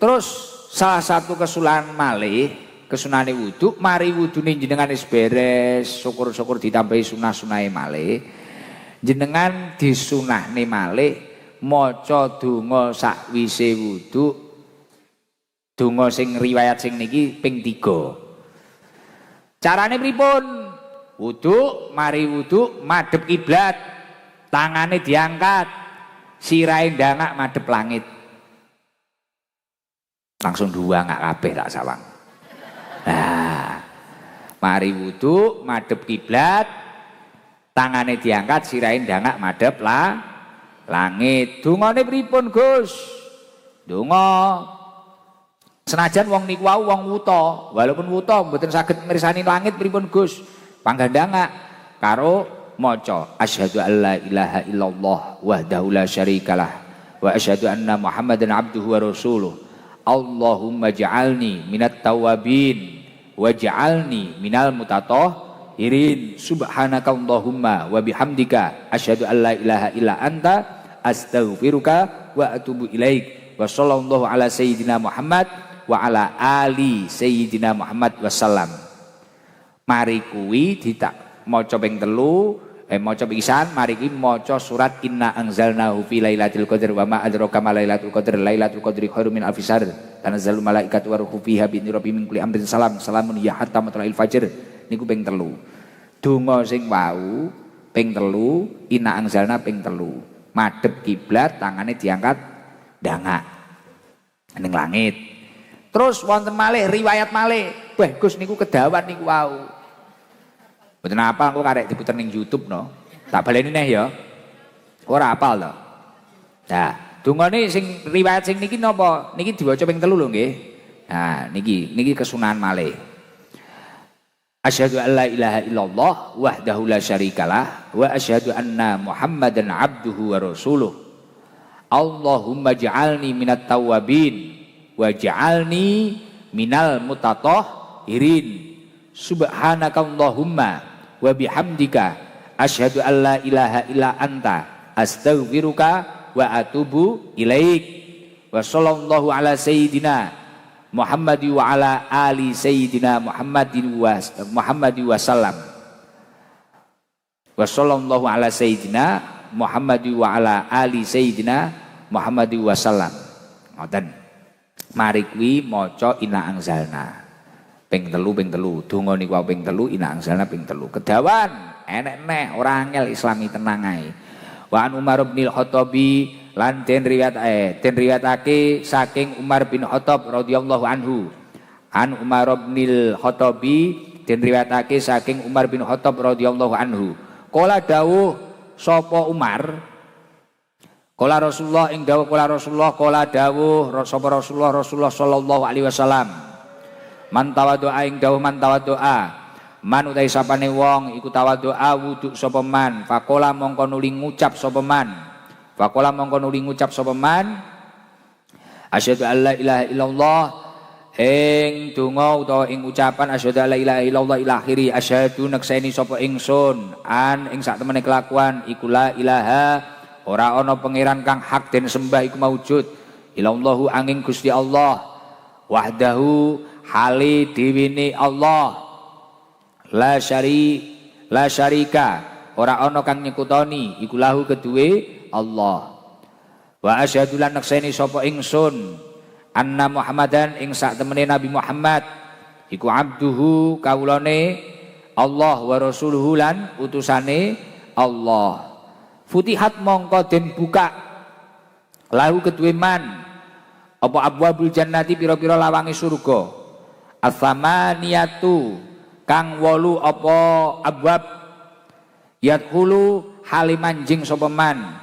Terus salah satu kesunahan malih kesunahane wudu mari wudune jenengan wis beres syukur-syukur ditambahi sunah-sunahe malih. Jenengan disunahne malih maca donga sakwise wudu donga sing riwayat sing niki ping 3 carane pripun wudu mari wudu madhep kiblat tangane diangkat sirahe ndangak madhep langit langsung dua nggak kabeh tak sawang nah mari wudu madhep kiblat tangane diangkat sirahe ndangak madhep langit. Dungane pripun Gus? Donga senajan wong niku wau wong wuta, walaupun wuta mboten saged mirsani langit pripun Gus? Panggandangak karo maca asyhadu alla ilaha illallah wahdahu la syarikalah wa asyhadu anna Muhammadan abduhu wa rasuluh. Allahumma ja'alni minat tawabin waj'alni minal mutatahhirin subhanaka Allahumma wa bihamdika asyhadu an la ilaha illa anta astaghfiruka wa atubu ilaik wa sallallahu ala sayyidina Muhammad wa ala ali sayyidina Muhammad wasallam. Mari kuwi ditak maca ping 3 maca pisan mari iki maca surat inna anzalnahu fi lailatul qadr wa ma adraka ma lailatul qadr lailatul qadri khairum min alfi syahr tanazzalu malaikatu wa ruhu fiha bi idzni rabbihim min kulli amrin salam salamun ya hatta matla'il fajr niku ping 3 donga sing wau ping 3 inna anzalna ping 3 madhep kiblat tangane diangkat ndangak ning langit terus wonten malih riwayat malih wah Gus niku kedawan niku wau mboten apa engko karek diputer ning YouTube no. Tak baleni neh ya. Ora apal to. Nah, dungane sing riwayat sing niki napa? Niki diwaca ping 3 lho nggih. Nah, niki kesunahan malih. Asyhadu an la ilaha illallah wahdahu la syarikalah wa asyhadu anna Muhammadan abduhu wa rasuluh. Allahumma ja'alni minat tawabin wa ja'alni minal mutatahhirin. Subhanaka Allahumma wa bihamdika asyhadu an la ilaha illa anta astaghfiruka wa atubu ilaik wa sallallahu ala sayyidina Muhammadi wa ala ali sayyidina Muhammadin wa sallam. Wa sallallahu ala sayyidina Muhammadi wa ala ali sayyidina Muhammadi wa sallam. Ngoten. Mari kuwi maca Inna Anzalna. Ping telu donga niku ping telu, Inna Anzalna ping telu. Kedawan enek neh ora angel Islami tenang ae. Wa an Umar bin Khattabi lan den riwayatake saking Umar bin Khattab radhiyallahu anhu. An Umar bin Khattabi den riwayatake saking Umar bin Khattab radhiyallahu anhu. Kala dawuh sapa Umar, kala Rasulullah ing dawuh kala Rasulullah, kala dawuh sapa Rasulullah sallallahu alaihi wasallam. Man tawaddoa ing dawuh man tawaddoa, man utahe sapane wong iku tawaddoa wudu sapa man, faqala mongko nuli ngucap sapa man. Faqala mongko nuli ngucap sapa man, asyhadu alla ilaha illallah, ing donga utawa ing ucapan asyhadu alla ilaha illallah ila akhiri, asyhadu nekseni sapa ingsun an ing sak temene kelakuan iku la ilaha ora ana pangeran kang hak den sembah iku maujud illallahu angin Gusti Allah wahdahu hali diwini Allah la syarika ora ana kang nyekutoni iku lahu keduwe Allah. Wa asyhadu lan nekseni sapa ingsun anna Muhammadan ing sak temene Nabi Muhammad iku abduhu kawulane Allah wa rasuluhu lan utusane Allah. Futihat mongko den buka lahu kedue man apa abwabul jannati pira-pira lawange surga. As-samaniyatu kang 8 apa abwab yadkhulu halimanjing sapa man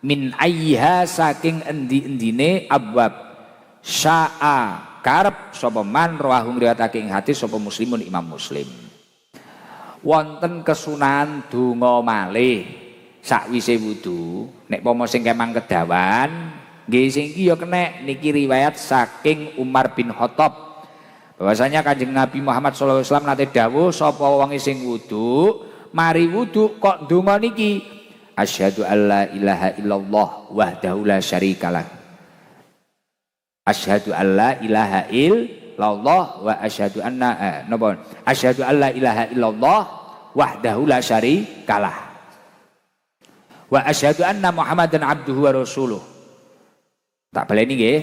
min ayyiha saking endi-endine abwab syaa karep sapa man rawahu ngriwayatake ing hadis sapa Muslimun Imam Muslim. Wonten kesunahan donga malih sakwise wudu nek pomo sing kemang kedawan nggih sing iki ya kenek niki riwayat saking Umar bin Khattab bahwasanya Kanjeng Nabi Muhammad sallallahu alaihi wasallam nate dawuh sapa wong sing wudu mari wudu kok donga niki asyhadu alla ilaha illallah wahdahu la syarikalah. Asyhadu alla ilaha illallah wa asyhadu anna asyhadu alla ilaha illallah wahdahu la syarikalah wa asyhadu anna Muhammadan abduhu wa rasuluh. Tak baleni nggih.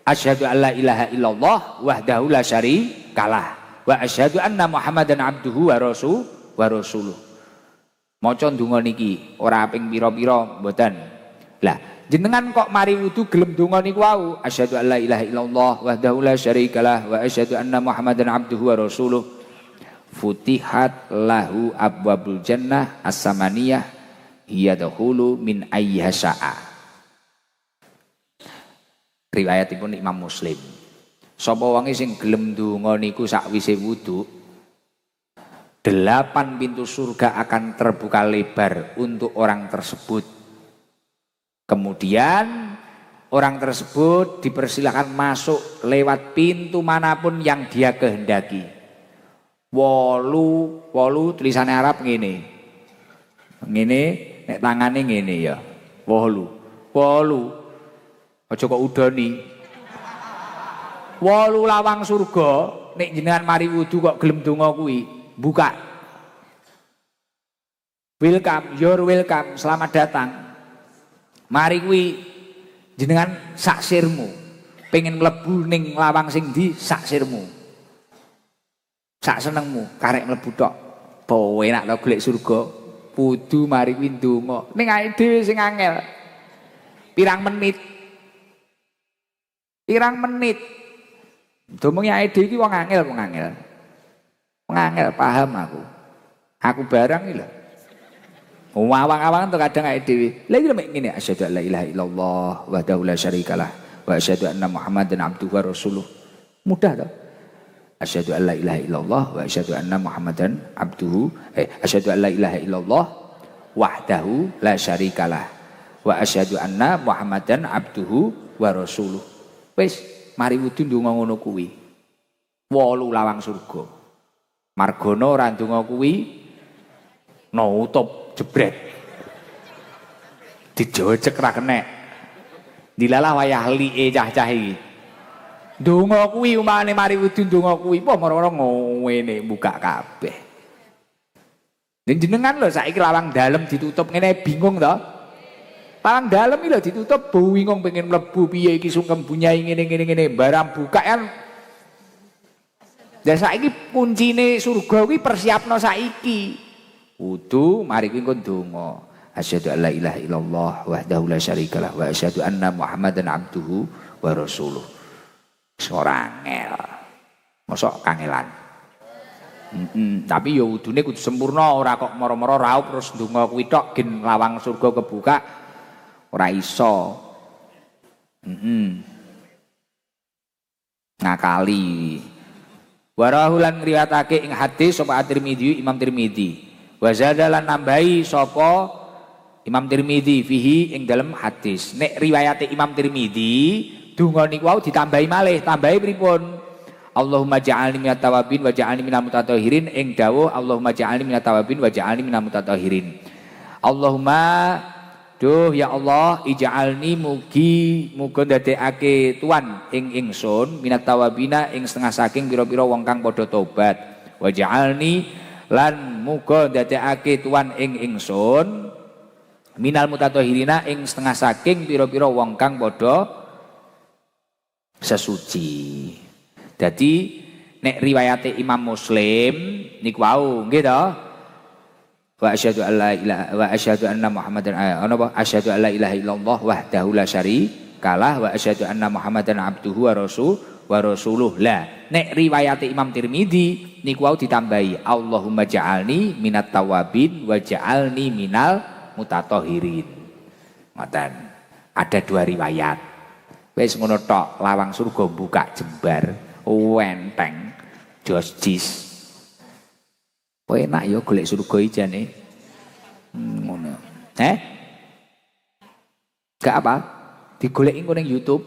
Asyhadu alla ilaha illallah wahdahu la syarikalah wa asyhadu anna Muhammadan abduhu wa rasuluh. Maca ndonga niki ora ping pira-pira mboten. Lah jenengan kok mari wudu gelem donga niku wau asyhadu alla ilaha illallah wahdahu la syarikalah wa asyhadu anna Muhammadan abduhu wa rasuluh. Futihat lahu abwabul jannah as-samaniyah yadkhulu min ayyiha syaa. Riwayatipun Imam Muslim. Sapa wonge sing gelem donga niku sakwise wudu 8 pintu surga akan terbuka lebar untuk orang tersebut. Kemudian orang tersebut dipersilakan masuk lewat pintu manapun yang dia kehendaki. Wolu tulisannya Arab ngene. Ngene nek tangane ngene ya. Wolu. Aja kok udoni. 8 lawang surga nek jenengan mari wudu kok gelem donga kuwi buka. Welcome, you're welcome, selamat datang. Mari kuwi jenengan saksirmu. Pengen mlebu ning lawang sing ndi saksirmu. Sak senengmu, karek mlebu tok. Bawa enak to golek surga. Kudu mari kuwi ndonga. Ning awake dhewe sing angel. Pirang menit. Domong awake dhewe iki wong angel. Ngangel paham aku. Aku barang iki lho. Awang-awang to kadang awake dhewe. Lah iki lho mek ngene asyhadu alla ilaha illallah wahdahu la syarikalah wa asyhadu anna Muhammadan abduhu wa rasuluh. Mudah to. Asyhadu alla ilaha illallah wa asyhadu anna Muhammadan abduhu asyhadu alla ilaha illallah wahdahu la syarikalah wa asyhadu anna Muhammadan abduhu wa rasuluh. Wis mari wudu ndonga ngono kuwi. 8 lawang surga. Margono ora ndonga kuwi nutup jebret. Dijojek ra kenek. Dilalah wayah li'e cah-cah iki. Donga kuwi umpamane mari wudu donga kuwi apa moro-moro ngene buka kabeh. Jenengan lho saiki lawang dalem ditutup ngene bingung to? Lawang dalem iki lho ditutup bingung pengen mlebu piye iki sungkem bunyai ngene barang buka kan. Dan saiki kuncine surga kuwi persiapno saiki. Wudu mari kuwi engko donga. Asyhadu an la ilaha illallah wahdahu la syarikalah wa asyhadu anna Muhammadan abduhu wa rasuluh. Ora angel. Mosok kangelan. Tapi ya wudune kudu sempurna, ora kok moro-moro raup terus ndonga kuwi tok gen lawang surga kebuka. Ora iso. Ngakali. Warahulan ngriwatake ing hadis sapa At-Tirmidzi Imam Tirmidzi. Wa zadalan nambahi sapa Imam Tirmidzi fihi ing dalem hadis. Nek riwayate Imam Tirmidzi donga niku wau ditambahi malih, tambahi pripun? Allahumma ja'alni minat tawabin wa ja'alni minal mutatahhirin ing dawuh Allahumma ja'alni minat tawabin wa ja'alni minal mutatahhirin. Allahumma duh ya Allah ij'alni muga ndadekake tuan ing ingsun minat tawabina ing setengah saking pira-pira wong kang padha tobat. Wa ja'alni lan muga ndadekake tuan ing ingsun minal mutatahhirina ing setengah saking pira-pira wong kang padha sesuci. Jadi nek riwayate Imam Muslim niku wau nggih to. Wa asyhadu an la ilaha wa asyhadu anna Muhammadan apa asyhadu an la ilaha illallah wahdahu la syarikalah wa asyhadu anna Muhammadan abduhu wa rasuluh. Lah nek riwayate Imam Tirmidzi niku wau ditambahi Allahumma ja'alni minat tawabin wa ja'alni minal mutatahhirin. Ngoten. Ada dua riwayat. Wis ngono tok lawang surga buka jembar. Wenteng jis kowe enak ya golek surga ijane ngono gak apa digoleki engko ning YouTube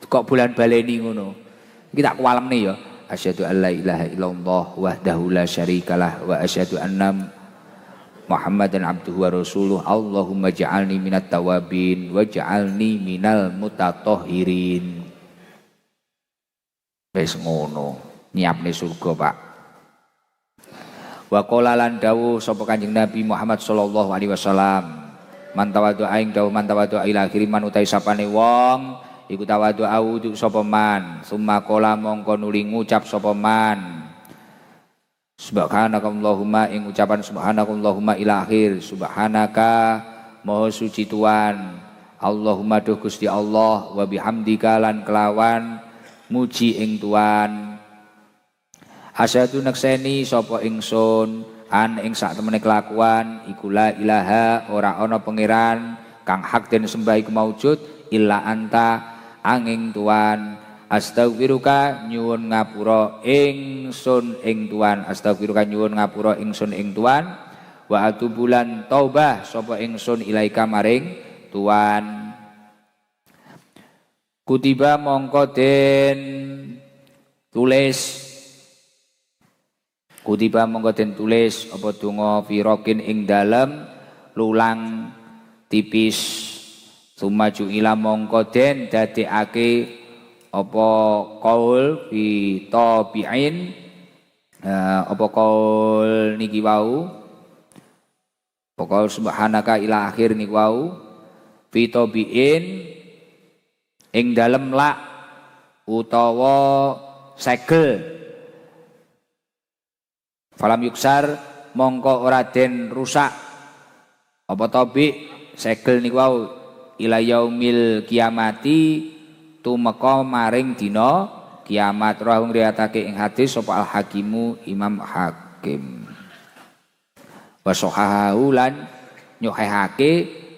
kok bulan baleni ngono iki tak kuwalemne ya asyhadu an la ilaha illallah wahdahu la syarikalah wa asyhadu anna Muhammadan abduhu wa rasuluh Allahumma ja'alni minat tawabin wa ja'alni minal mutatahhirin. Wis ngono nyiapne surga Pak. Wa qala lan dawuh sapa Kanjeng Nabi Muhammad sallallahu alaihi wasallam man tawadhu aing dawuh man tawadhu ila akhiri man utai sapane wong iku tawadhu audu sapa man summa qala mongko nuli ngucap sapa man subhanakallahumma ing ucapan subhanakallahumma ila akhir subhanaka maha suci Tuhan Allahumma duh Gusti Allah wa bihamdika lan kelawan muji ing Tuhan asyhadu nakseni sapa ingsun an ing sak temene kelakuan iku la ilaha ora ana pangeran kang hak den sembah iku maujud illa anta angin Tuhan astaghfiruka nyuwun ngapura ingsun ing Tuhan astaghfiruka nyuwun ngapura ingsun ing Tuhan wa atubulan taubah sapa ingsun ilaika maring Tuhan. Kutiba mongko den tulis apa donga firokin ing dalem lulang tipis sumaju ila mongko den dadekake apa qaul fi tabi'in apa qaul niki wau pokok subhanaka ila akhir niku wau fi tabi'in ing dalem lak utawa segel falam yuksar mongko ora den rusak apa tabi segel niku wau ila yaumil kiamati tumeka maring dina kiamat rahung riwayatake ing hadis sapa al hakimu Imam Hakim wa sahahu lan nyuhihake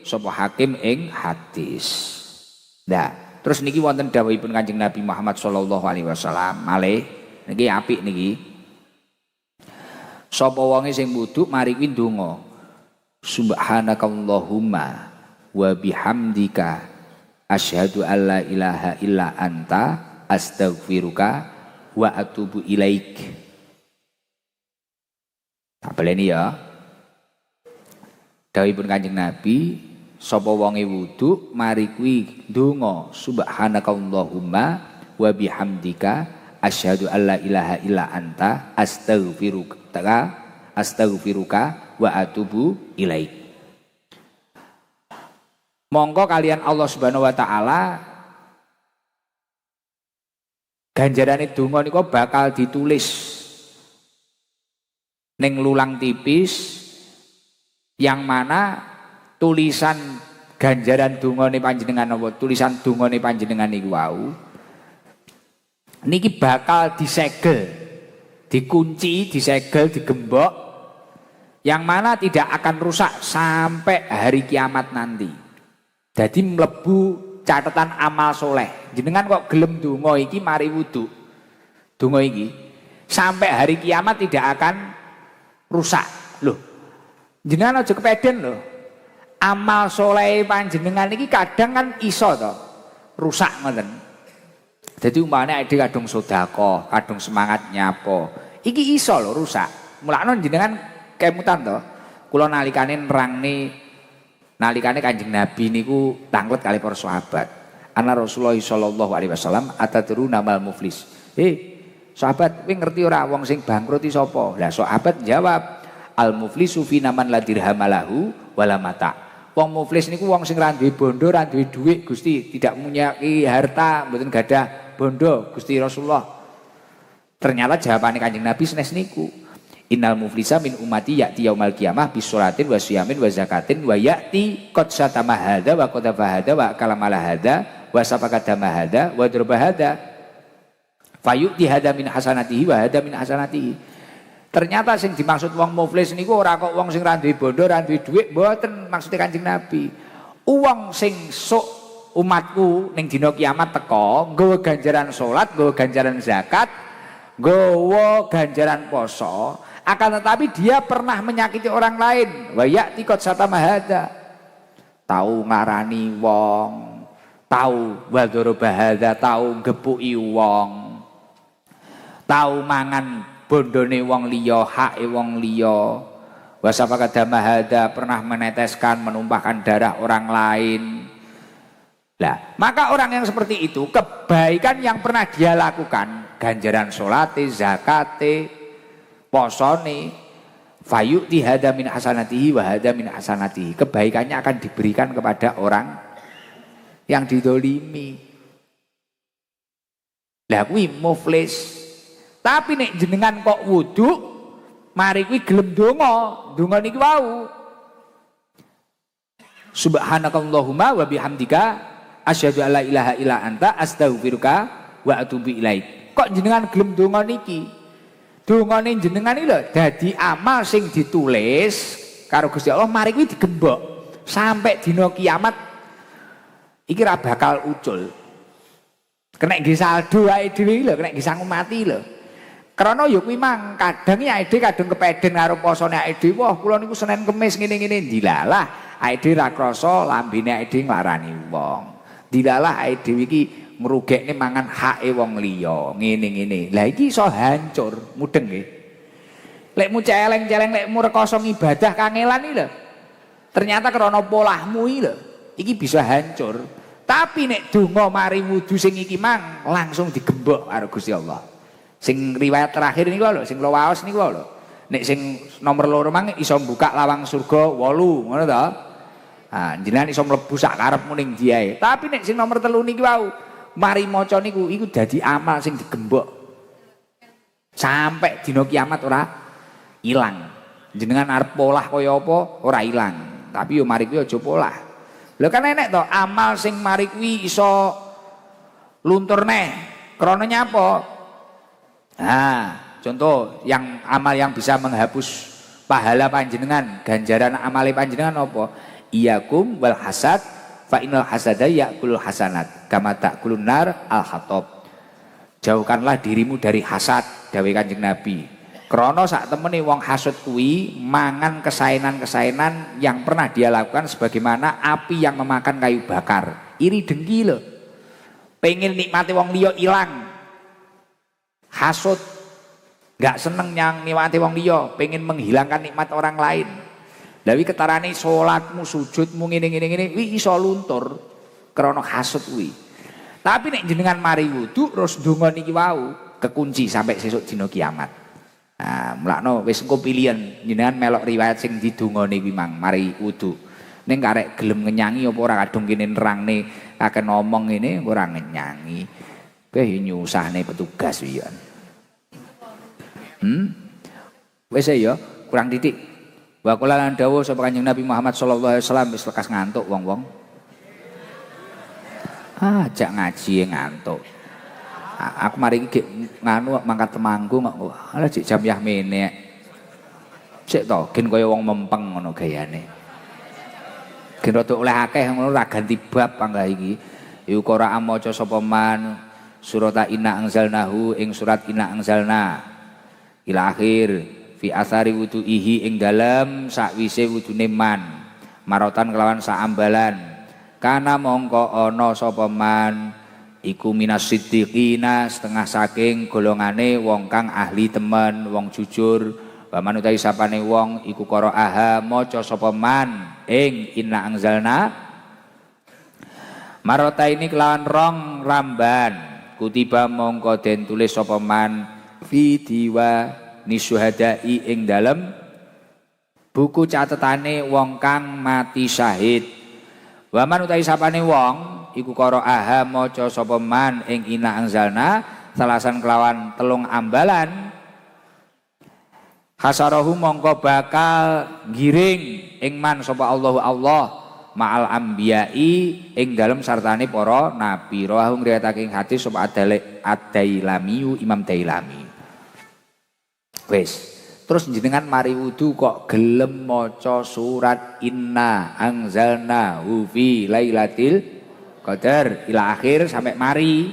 sapa hakim ing hadis. Nah terus niki wonten dawuhipun Kanjeng Nabi Muhammad sallallahu alaihi wasallam malih niki apik niki sapa wonge sing wudu mari kuwi ndonga subhanakallahumma wa bihamdika asyhadu alla ilaha illa anta astaghfiruka wa atubu ilaik. Tak baleni ya dawuhipun Kanjeng Nabi sapa wonge wudu mari kuwi ndonga subhanakallahumma wa bihamdika asyhadu alla ilaha illa anta astaghfiruka wa atubu ilaik. Monggo kalian Allah Subhanahu wa taala ganjarane donga niku bakal ditulis ning lulang tipis yang mana tulisan ganjaran dungane panjenengan apa tulisan dungane panjenengan niku wau niki bakal disegel, dikunci, disegel, digembok yang mana tidak akan rusak sampai hari kiamat nanti. Jadi mlebu catatan amal soleh. Jenengan kok gelem donga iki mari wudu. Donga iki sampai hari kiamat tidak akan rusak. Loh. Jenengan aja kepeden loh. Amal soleh panjenengan iki kadang kan iso to rusak ngoten. Jadi umpamane ade kadung sedekah, kadung semangat nyapo. Iki iso lho rusak. Mulane jenengan kemutan to. Kula nalikane nalikane Kanjeng Nabi niku tanglet kali para sahabat. Ana Rasulullah sallallahu alaihi wasallam atadru namal muflis. Sahabat, kowe ngerti ora wong sing bangkrut iki sapa? Lah sahabat jawab, al muflisu fi naman la dirhamalahu wala mata. Wong muflis niku wong sing ra duwe bondo, ra duwe dhuwit, Gusti, tidak punya harta, mboten gadah bondo, Gusti Rasulullah. Ternyata jawabannya Kanjeng Nabi senes niku. Innal muflisa min ummati ya'ti yaumal qiyamah bisolatin wa siyamin wa zakatin wa ya'ti qad satama hadza wa qadafa hadza wa kalamala hadza wa safaqadama hadza wa darba hadza fayu'ti hadza min hasanatihi wa hadza min hasanatihi. Ternyata sing dimaksud wong muflis niku ora kok wong sing ra duwe bondo, ra duwe dhuwit, mboten maksude Kanjeng Nabi. Wong sing sok umatku ning dina kiamat teka, nggawa ganjaran salat, nggawa ganjaran zakat, nggawa ganjaran poso, akan tetapi dia pernah menyakiti orang lain. Wa ya'ti qad satama hadza. Tahu ngarani wong, tahu wadoroba hadza, tahu gepuki wong, tahu mangan bondone wong liya, hake wong liya. Wasafaqadama hadza, pernah meneteskan, menumpahkan darah orang lain. Nah, maka orang yang seperti itu, kebaikan yang pernah dia lakukan, ganjaran sholate, zakate, posone, fayu'ti hadza min hasanatihi wa hadza min hasanatihi. Kebaikannya akan diberikan kepada orang yang didolimi. Lah kuwi muflis. Tapi nek jenengan kok wudu, mari kuwi gelem donga niki wau. Subhanakallahumma wa bihamdika asyhadu alla ilaha illa anta astaghfiruka wa atubu ilaik. Kok jenengan gelem donga niki? Dongane jenengan iki lho dadi amal sing ditulis karo Gusti Allah, mari kuwi digembok sampai dina kiamat iki ra bakal ucul. Kena nggih saldo ae dhewe lho, kena nggih sangu mati lho. Karena ya kuwi mang kadang ya ide kadung kepeden karo posone ide, wah kula niku Senin Kemis ngene-ngene dilalah ide ra krasa lambene ide nglarani wong. Dilalah ide iki merugekne mangan hake wong liya ngene-ngene. Lah iki iso hancur mudeng nggih. Lekmu celeng-celeng lekmu rekoso ibadah kangelan iki lho. Ternyata krana polahmu iki lho, iki bisa hancur. Tapi nek donga mari wudu sing iki mang langsung digembok karo Gusti Allah. Sing riwayat terakhir niku lho, sing lawas niku lho. Nek sing nomor 2 mang iso buka lawang surga 8, ngono to. Ah, jenengan iso mlebu sak karepmu ning diae. Tapi nek sing nomor 3 niki wau, mari maca niku iku dadi amal sing digembok. Sampai dina kiamat ora ilang. Jenengan arep polah kaya apa ora ilang. Tapi yo mari kuwi aja polah. Lho kan enek to amal sing mari kuwi iso luntur neh. Krana nyapa? Nah, contoh yang amal yang bisa menghapus pahala panjenengan, ganjaran amale panjenengan apa? Iyakum wal hasad fa innal hasada ya'kulul hasanat kama ta'kulun nar al hatab. Jauhkanlah dirimu dari hasad, dawuh Kanjeng Nabi. Krana sak temene wong hasud kuwi mangan kesaenan-kesaenan yang pernah dia lakukan sebagaimana api yang memakan kayu bakar. Iri dengki lho. Pengen nikmati wong liya ilang. Hasud, gak seneng yang nikmati wong liya, pengen menghilangkan nikmat orang lain. Lawi ketarane salatmu, sujudmu ngene-ngene wi iso luntur krana hasud kuwi. Tapi nek jenengan mari wudu terus ndonga niki wau kekunci sampai sesuk dina kiamat. Nah, mulakno wis engko pilihan jenengan melok riwayat sing didongane kuwi mang mari wudu. Ning karek gelem ngenyangi apa ora kadung kene nerangne akeh ngomong ngene ora ngenyangi. Kowe nyusahne petugas iki. Wis ya kurang titik. Wa qala lan dawuh sapa Kanjeng Nabi Muhammad sallallahu alaihi wasallam wis lekas ngantuk wong-wong. Jak ngaji ngantuk. Aku mari iki nganu mangkat temanggung kok. Ala jek jam yah mene. Sik to, gen kaya wong mempeng ngono gayane. Gen rada oleh akeh ngono ra ganti bab panggah iki. Iku ora maca sapa man surat Inna anzalnahu ing surat Inna anzalna ila akhir fi asari wudu'ihi ing dalem sakwise wudune man marotan kelawan saambalan. Kana mongko ana sapa man iku minas siddiqina setengah saking golongane wong kang ahli temen wong jujur wa manutai sapane wong iku qara'aha maca sapa man ing inna anzalna marota ini kelawan rong ramban kutiba mongko den tulis sapa man fi diwa nisyuhadai ing dalem buku catetane wong kang mati syahid. Waman utai sapane wong iku qara'aha maca sapa man ing inna anzalna salasan kelawan telung ambalan hasarahu mongko bakal giring ing man sapa Allah ma'al anbiya'i ing dalem sartane para nabi. Rawahu ngriwayatake ing hadis sapa Ad-Dailami Imam Dailami. Wis terus jenengan mari wudu kok gelem maca surat Inna anzalnahu fi lailatul qadar ila akhir sampai mari.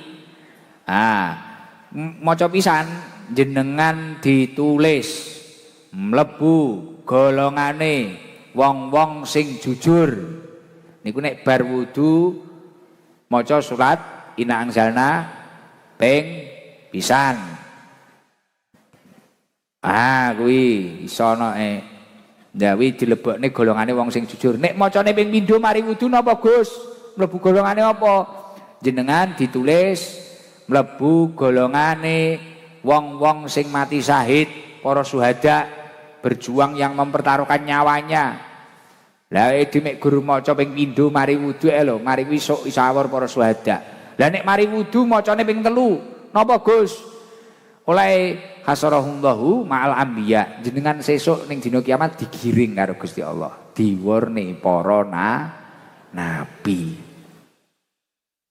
Maca pisan jenengan ditulis mlebu golongane wong-wong sing jujur. Niku nek bar wudu maca surat Inna anzalna ping pisan. Kuwi iso ana ndawi dilebokne golongane wong sing jujur. Nek macane ping pindho mari wudu napa Gus? Mlebu golongane apa? Jenengan ditulis mlebu golongane wong-wong sing mati syahid, para syuhada berjuang yang mempertaruhkan nyawanya. Lah mek guru maca ping pindho mari wudu lho, mari wisuk isawur para syuhada. Lah nek mari wudu macane ping 3, napa Gus? Oleh hasarahullahu ma'al anbiya jenengan sesuk ning dina kiamat digiring karo Gusti Allah diwarni para nabi.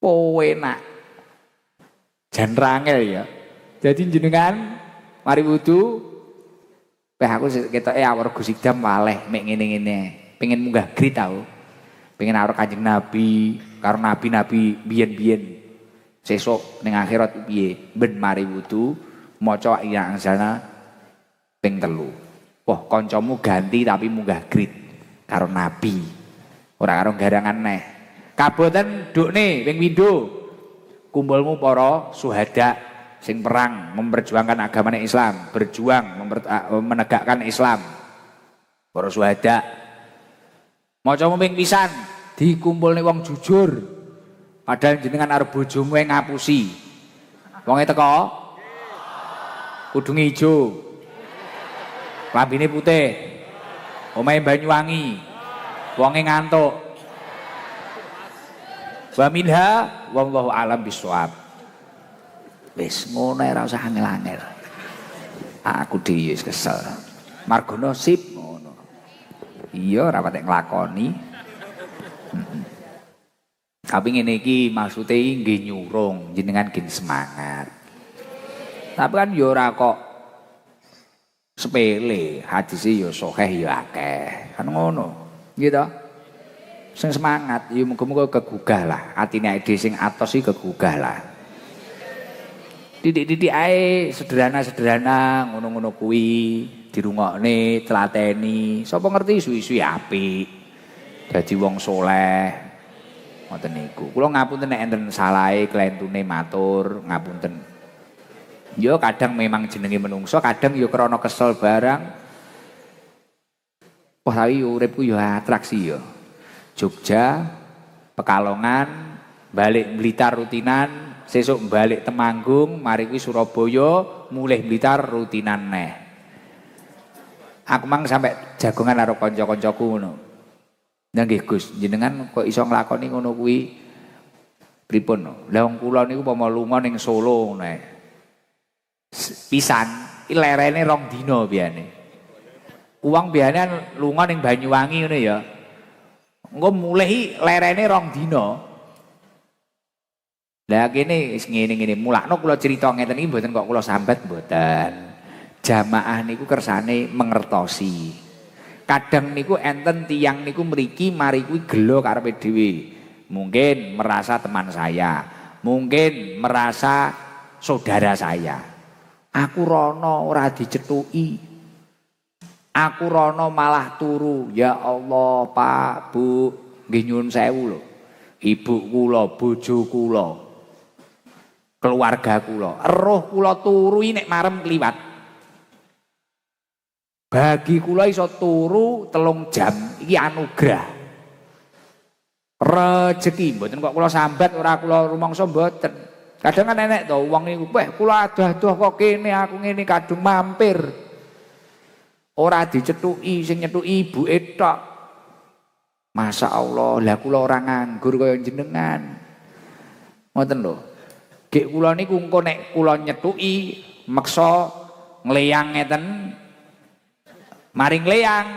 Enak jan rangel ya. Jadi jenengan mari wudu aku ketoke awor Gus Idam waleh mek ngene-ngene pengen munggah grit tau pengen awor Kanjeng Nabi karo nabi-nabi biyen-biyen sesuk ning akhirat piye ben mari wudu maca yang sana ping 3. Wah, kancamu ganti tapi munggah grit karo nabi. Ora karo garangan neh. Kaboten ndukne ping pindho. Kumpulmu para syuhada sing perang memperjuangkan agamane Islam, berjuang menegakkan Islam. Para syuhada. Macamu ping pisan dikumpulne wong jujur. Padahal jenengan arep bojomu ngapusi. Wonge teko kudung ijo, lambine putih, omahe Banyuwangi, wonge ngantuk. Wa minha wallahu alam bisawab. Wis ngono ora usah angel-angel. Aku dhewe wis kesel. Margo nasib ngono. Iya ora patek nglakoni. Tapi ngene iki maksude nggih nyurung jenengan gen semangat. Tapi kan ya ora kok sepele, hadise ya sahih ya akeh. Kan ngono. Nggih to? Sing semangat ya muga-muga kegugah lah. Atine ade sing atos iki kegugah lah. Titik-titik ae sederhana-sederhana ngono-ngono kuwi dirungokne, telateni. Sapa ngerti suwi-suwi apik. Dadi wong saleh. Ngoten niku. Kula ngapunten nek enten salahe klentune matur, ngapunten. Yo kadang memang jenenge menungso, kadang yo krana kesel barang. Wah, tapi uripku yo atraksi yo. Jogja, Pekalongan, balik Blitar rutinan, sesuk balik Temanggung, mari kuwi Surabaya, mulih Blitar rutinan neh. Aku mang sampai jagongan karo kanca-kancaku ngono. Lah nggih Gus, jenengan kok iso nglakoni ngono kuwi pripun? Lah wong kula niku upama lunga ning Solo ngono ae. Pisan, iki lerene 2 dina biyane. Uang biyane lunga ning Banyuwangi ngono ya. Engko mulih lerene 2 dina. Lah kene wis ngene-ngene, mulakno kula crita ngeten iki mboten kok kula sambat mboten. Jamaah niku kersane mengertosi. Kadang niku enten tiyang niku mriki mari kuwi gelo karepe dhewe. Mungkin merasa teman saya, mungkin merasa saudara saya. Aku rono ora dicethuki. Aku rono malah turu. Ya Allah, Pak, Bu, nggih nyuwun sewu lho. Ibu kula, bojo kula, keluarga kula, roh kula turu nek marem kliwat. Bagi kula iso turu 3 jam iki anugerah. Rezeki mboten kok kula sambat ora kula rumangsa mboten. Kadang kan enek to wong niku, "Weh, kula adoh-adoh kok kene aku ngene kadung mampir." Ora dicethuki, sing nyethuki ibuke tok. Masya Allah, lah kula ora nganggur kaya jenengan. Ngoten lho. Gek kula niku engko nek kula nyethuki meksa ngleyang ngeten. Mari ngleyang.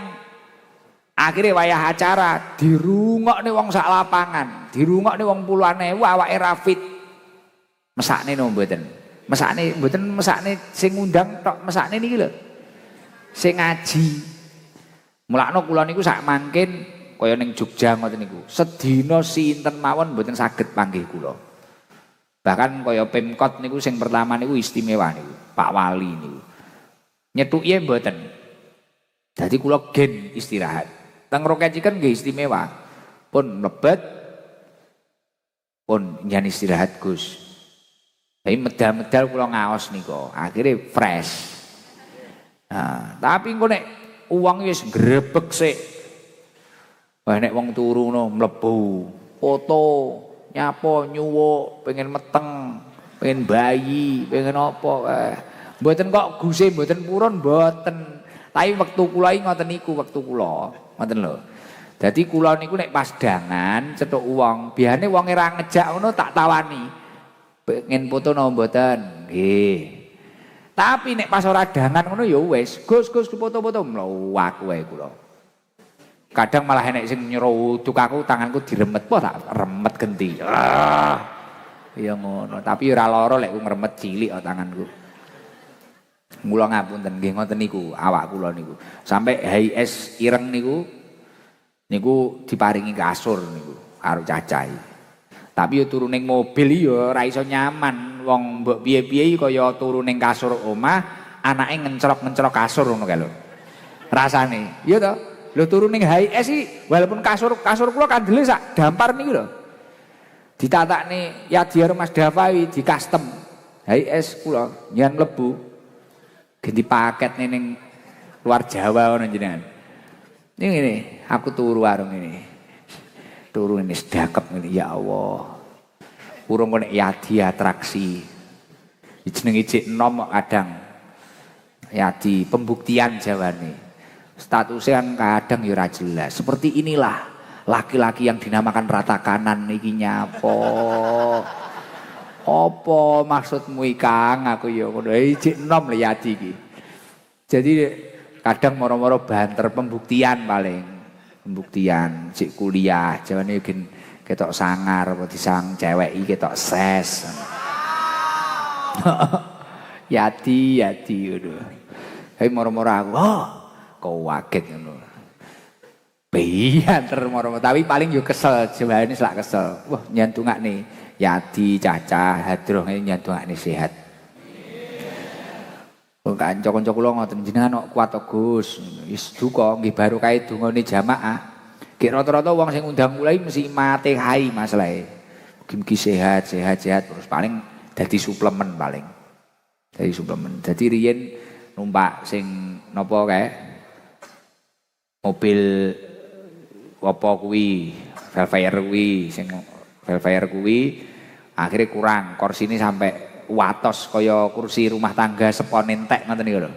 Akhire wayah acara dirungokne wong sak lapangan, dirungokne wong puluhan ewu awake rafit. Mesakne no mboten. Mesakne mboten mesakne sing ngundang tok, mesakne niki lho. Sing ngaji. Mulakno kula niku sak mangkin kaya ning Jogja ngoten niku. Sedina sinten mawon mboten saged panggih kula. Bahkan kaya Pemkot niku sing pertama niku istimewa niku, Pak Wali niku. Nyethuki mboten. Dadi kula gen istirahat. Teng Rokeciken nggih istimewa. Pun mlebet pun nyan istirahat Gus. Tapi medal-medal kula ngaos niku, akhirnya fresh. Nah, tapi engko nek uang wis grebek sik. Wah nek wong turu no mlebu, foto, nyapo, nyuwuk, pengen meteng, pengen bayi, pengen apa mboten kok Guse mboten purun mboten. Tapi wektu kula iki ngoten niku wektu kula, ngoten lho. Dadi kula niku nek pas dangan cethuk uang, biasane wong ora ngejak ngono tak tawani. Pengen foto no mboten? Nggih. Tapi nek pas ora dangan ngono ya wis, Gus foto-foto mlaku aku wae kula. Kadang malah enek sing nyeruduk aku tanganku diremet, wah tak remet genti. Ya ngono, tapi ora lara lek ku ngremet cilik kok tanganku. Mula ngapunten nggih ngoten niku awak kula niku. Sampai HIS ireng niku diparingi kasur niku karo cacai. Tapi yo turu ning mobil yo ora iso nyaman. Wong mbok piye-piye kaya turu ning kasur omah, anake ngencrok-ngencrok kasur ngono kae lho. Rasane. Iya to? Lho turu ning HIS iki walaupun kasur kula kandele sak dampar niku lho. Ditatakne Yadiar Mas Dafawi di custom. HIS kula nyen mlebu ganti paket ning luar Jawa ngono jenengan. Ini ngene, aku turu warung ini. Turu ini sedakep ngene ya Allah. Urung kok nek Yadi atraksi. Jenenge cek nom kadang. Yadi pembuktian jawane. Statusnya kan kadang ya ora jelas. Seperti inilah laki-laki yang dinamakan rata kanan iki nyapa. Apa maksudmu Kang? Aku ya ngono. Cek nom le Yadi iki. Jadi kadang moro-moro banter pembuktian paling. Pembuktian cek kuliah, jawane gen ketok sangar apa disang cewek iki ketok ses. Yadi ngono. Hei moro-moro aku, kok waget ngono. Banter moro-moro tapi paling yo kesel, jebane selak kesel. Wah, nyantungane Yadi Caca hadroh nyantungane sehat. Kanca-kanca kula ngoten jenengan kok kuat to Gus. Wis duka nggih baru kae dungane jamaah. Gek rata-rata wong sing undang kula iki mesti mate hai masalahe. Mugi-mugi sehat terus paling dadi suplemen paling. Dadi suplemen. Dadi riyen numpak sing napa kae mobil apa kuwi Velfire kuwi sing Velfare kuwi akhirnya kurang, kursi ini sampai watos kaya kursi rumah tangga sepon entek ngoten niku lho.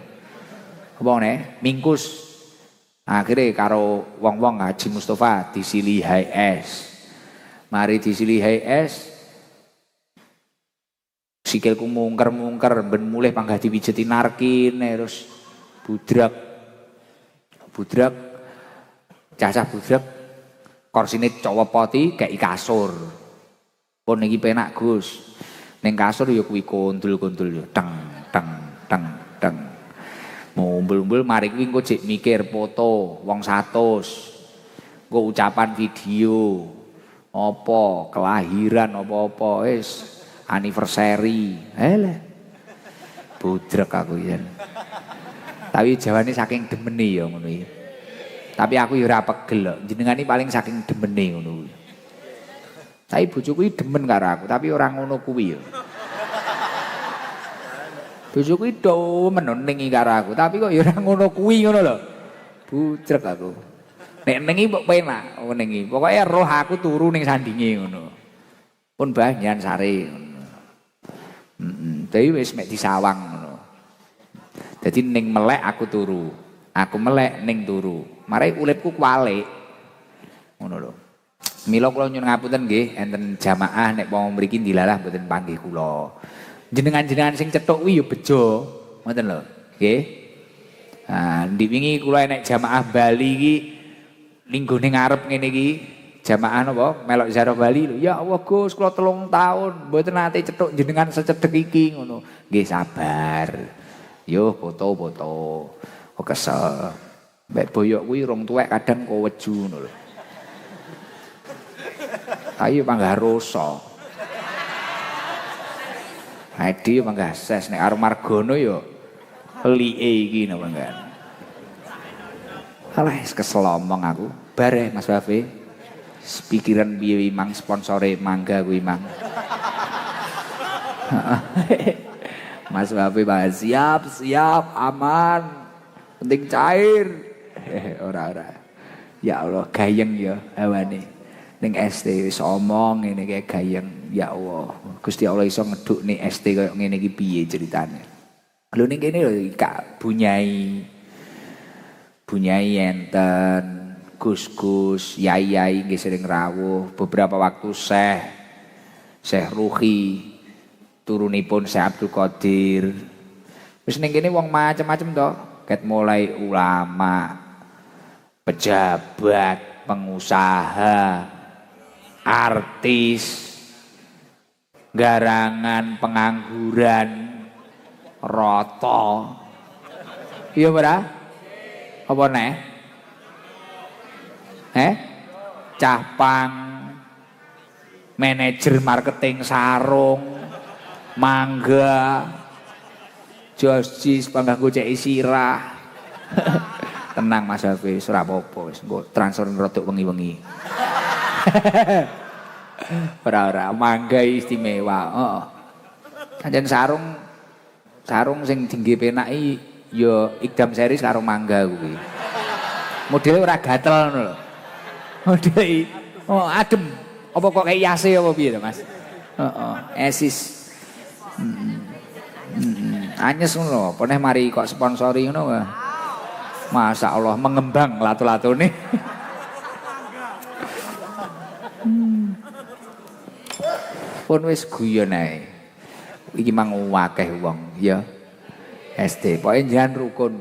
Apa nih? Mingkus. Akhirnya karo wong-wong Haji Mustofa disili high es. Mari disili high es. Sikilku mungker-mungker ben mulih panggah diwijeti narkin terus budrak. Budrak cacah budrak korsine cowopoti kei kasur. Pun niki penak Gus. Ning kasur ya kuwi kondul-kondul ya teng teng teng teng. Mumbul-mumbul mari kuwi engko jek mikir foto wong 100. Engko ucapan video. Apa kelahiran apa-apa wis anniversary. Hele. Budrek aku yen. Tapi jawane saking demene ya ngono iki. Tapi aku ya ora pegel kok. Jenengane paling saking demene ngono kuwi. Tapi bojoku iki demen karo aku, tapi ora ngono kuwi ya. Bojoku iki do menengi karo aku, tapi kok ya ora ngono kuwi ngono lho. Budrek aku. Nek nengi kok penak, nengi. Pokoke roh aku turu ning sandinge ngono. Pun banyan sare ngono. Tapi wis mek disawang ngono. Dadi ning melek aku turu. Aku melek ning turu. Mare uripku kuwalik. Ngono lho. Mila kula nyuwun ngapunten nggih, enten jamaah nek wong mriki dilalah mboten panggih kula. Jenengan-jenengan sing cethuk kuwi ya bejo, ngoten lho. Nggih. Nah, ndi wingi kula enek jamaah Bali iki ning gone ngarep ngene iki, jamaah napa melok ziarah Bali lho. Ya Allah Gus, kula 3 tahun mboten nate cethuk jenengan secedhek iki ngono. Nggih sabar. Yo foto-foto. Kok kesel. Mbek boyok kuwi rong tuwek kadang kok weju ngono lho. Ayo panggah rasa. Adi panggah ses nek arep margono ya liike iki napa enggak. Alah kesel omong aku. Bare Mas Wafi. Pikiran piye mang sponsore mangga kuwi mang. Mas Wafi bahas siap aman. Penting cair. Ora. Ya Allah gayeng ya hawane. Ning ST wis omong ngene kae gayeng. Ya Allah, Gusti Allah iso ngedukne ST koyo ngene iki piye ceritane. Lho ning kene lho Kak Bunyai. Bunyai enten, Gus-gus, yai-yai nggih sering rawuh. Beberapa waktu Syekh Ruhi, turunipun Syekh Abdul Qadir. Wis ning kene wong macem-macem to. Ket mulai ulama, pejabat, pengusaha, artis, garangan, pengangguran, roto. Iya ora? Apa neh? Cahpang, manajer marketing sarung, mangga, Josjis panggahku cek sirah. Tenang Mas Hafiz, ora apa-apa wis engko transfer rodok wengi-wengi. Ora mangga istimewa. Heeh. Anjen sarung sing dingge penaki ya Ikdam series karo mangga kuwi. Modele ora gatel ngono lho. Modele adem. Apa kok kayak yase apa piye to Mas? Heeh, esis. Anyes ngono lho, apa neh mari kok sponsori ngono wae. Masya Allah mengembang latu-latune. Pun wis guyon ae. Iki mang akeh wong ya. ST, pokoke jangan rukun.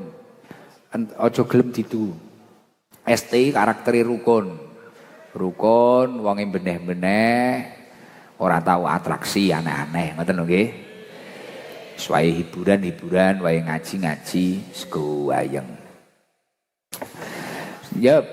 Aja gelem ditu. ST karakteri rukun. Rukun wonge beneh-beneh ora tahu atraksi aneh-aneh, ngoten lho nggih. Wae hiburan-hiburan, wae ngaji-ngaji, sego wayeng. Yep.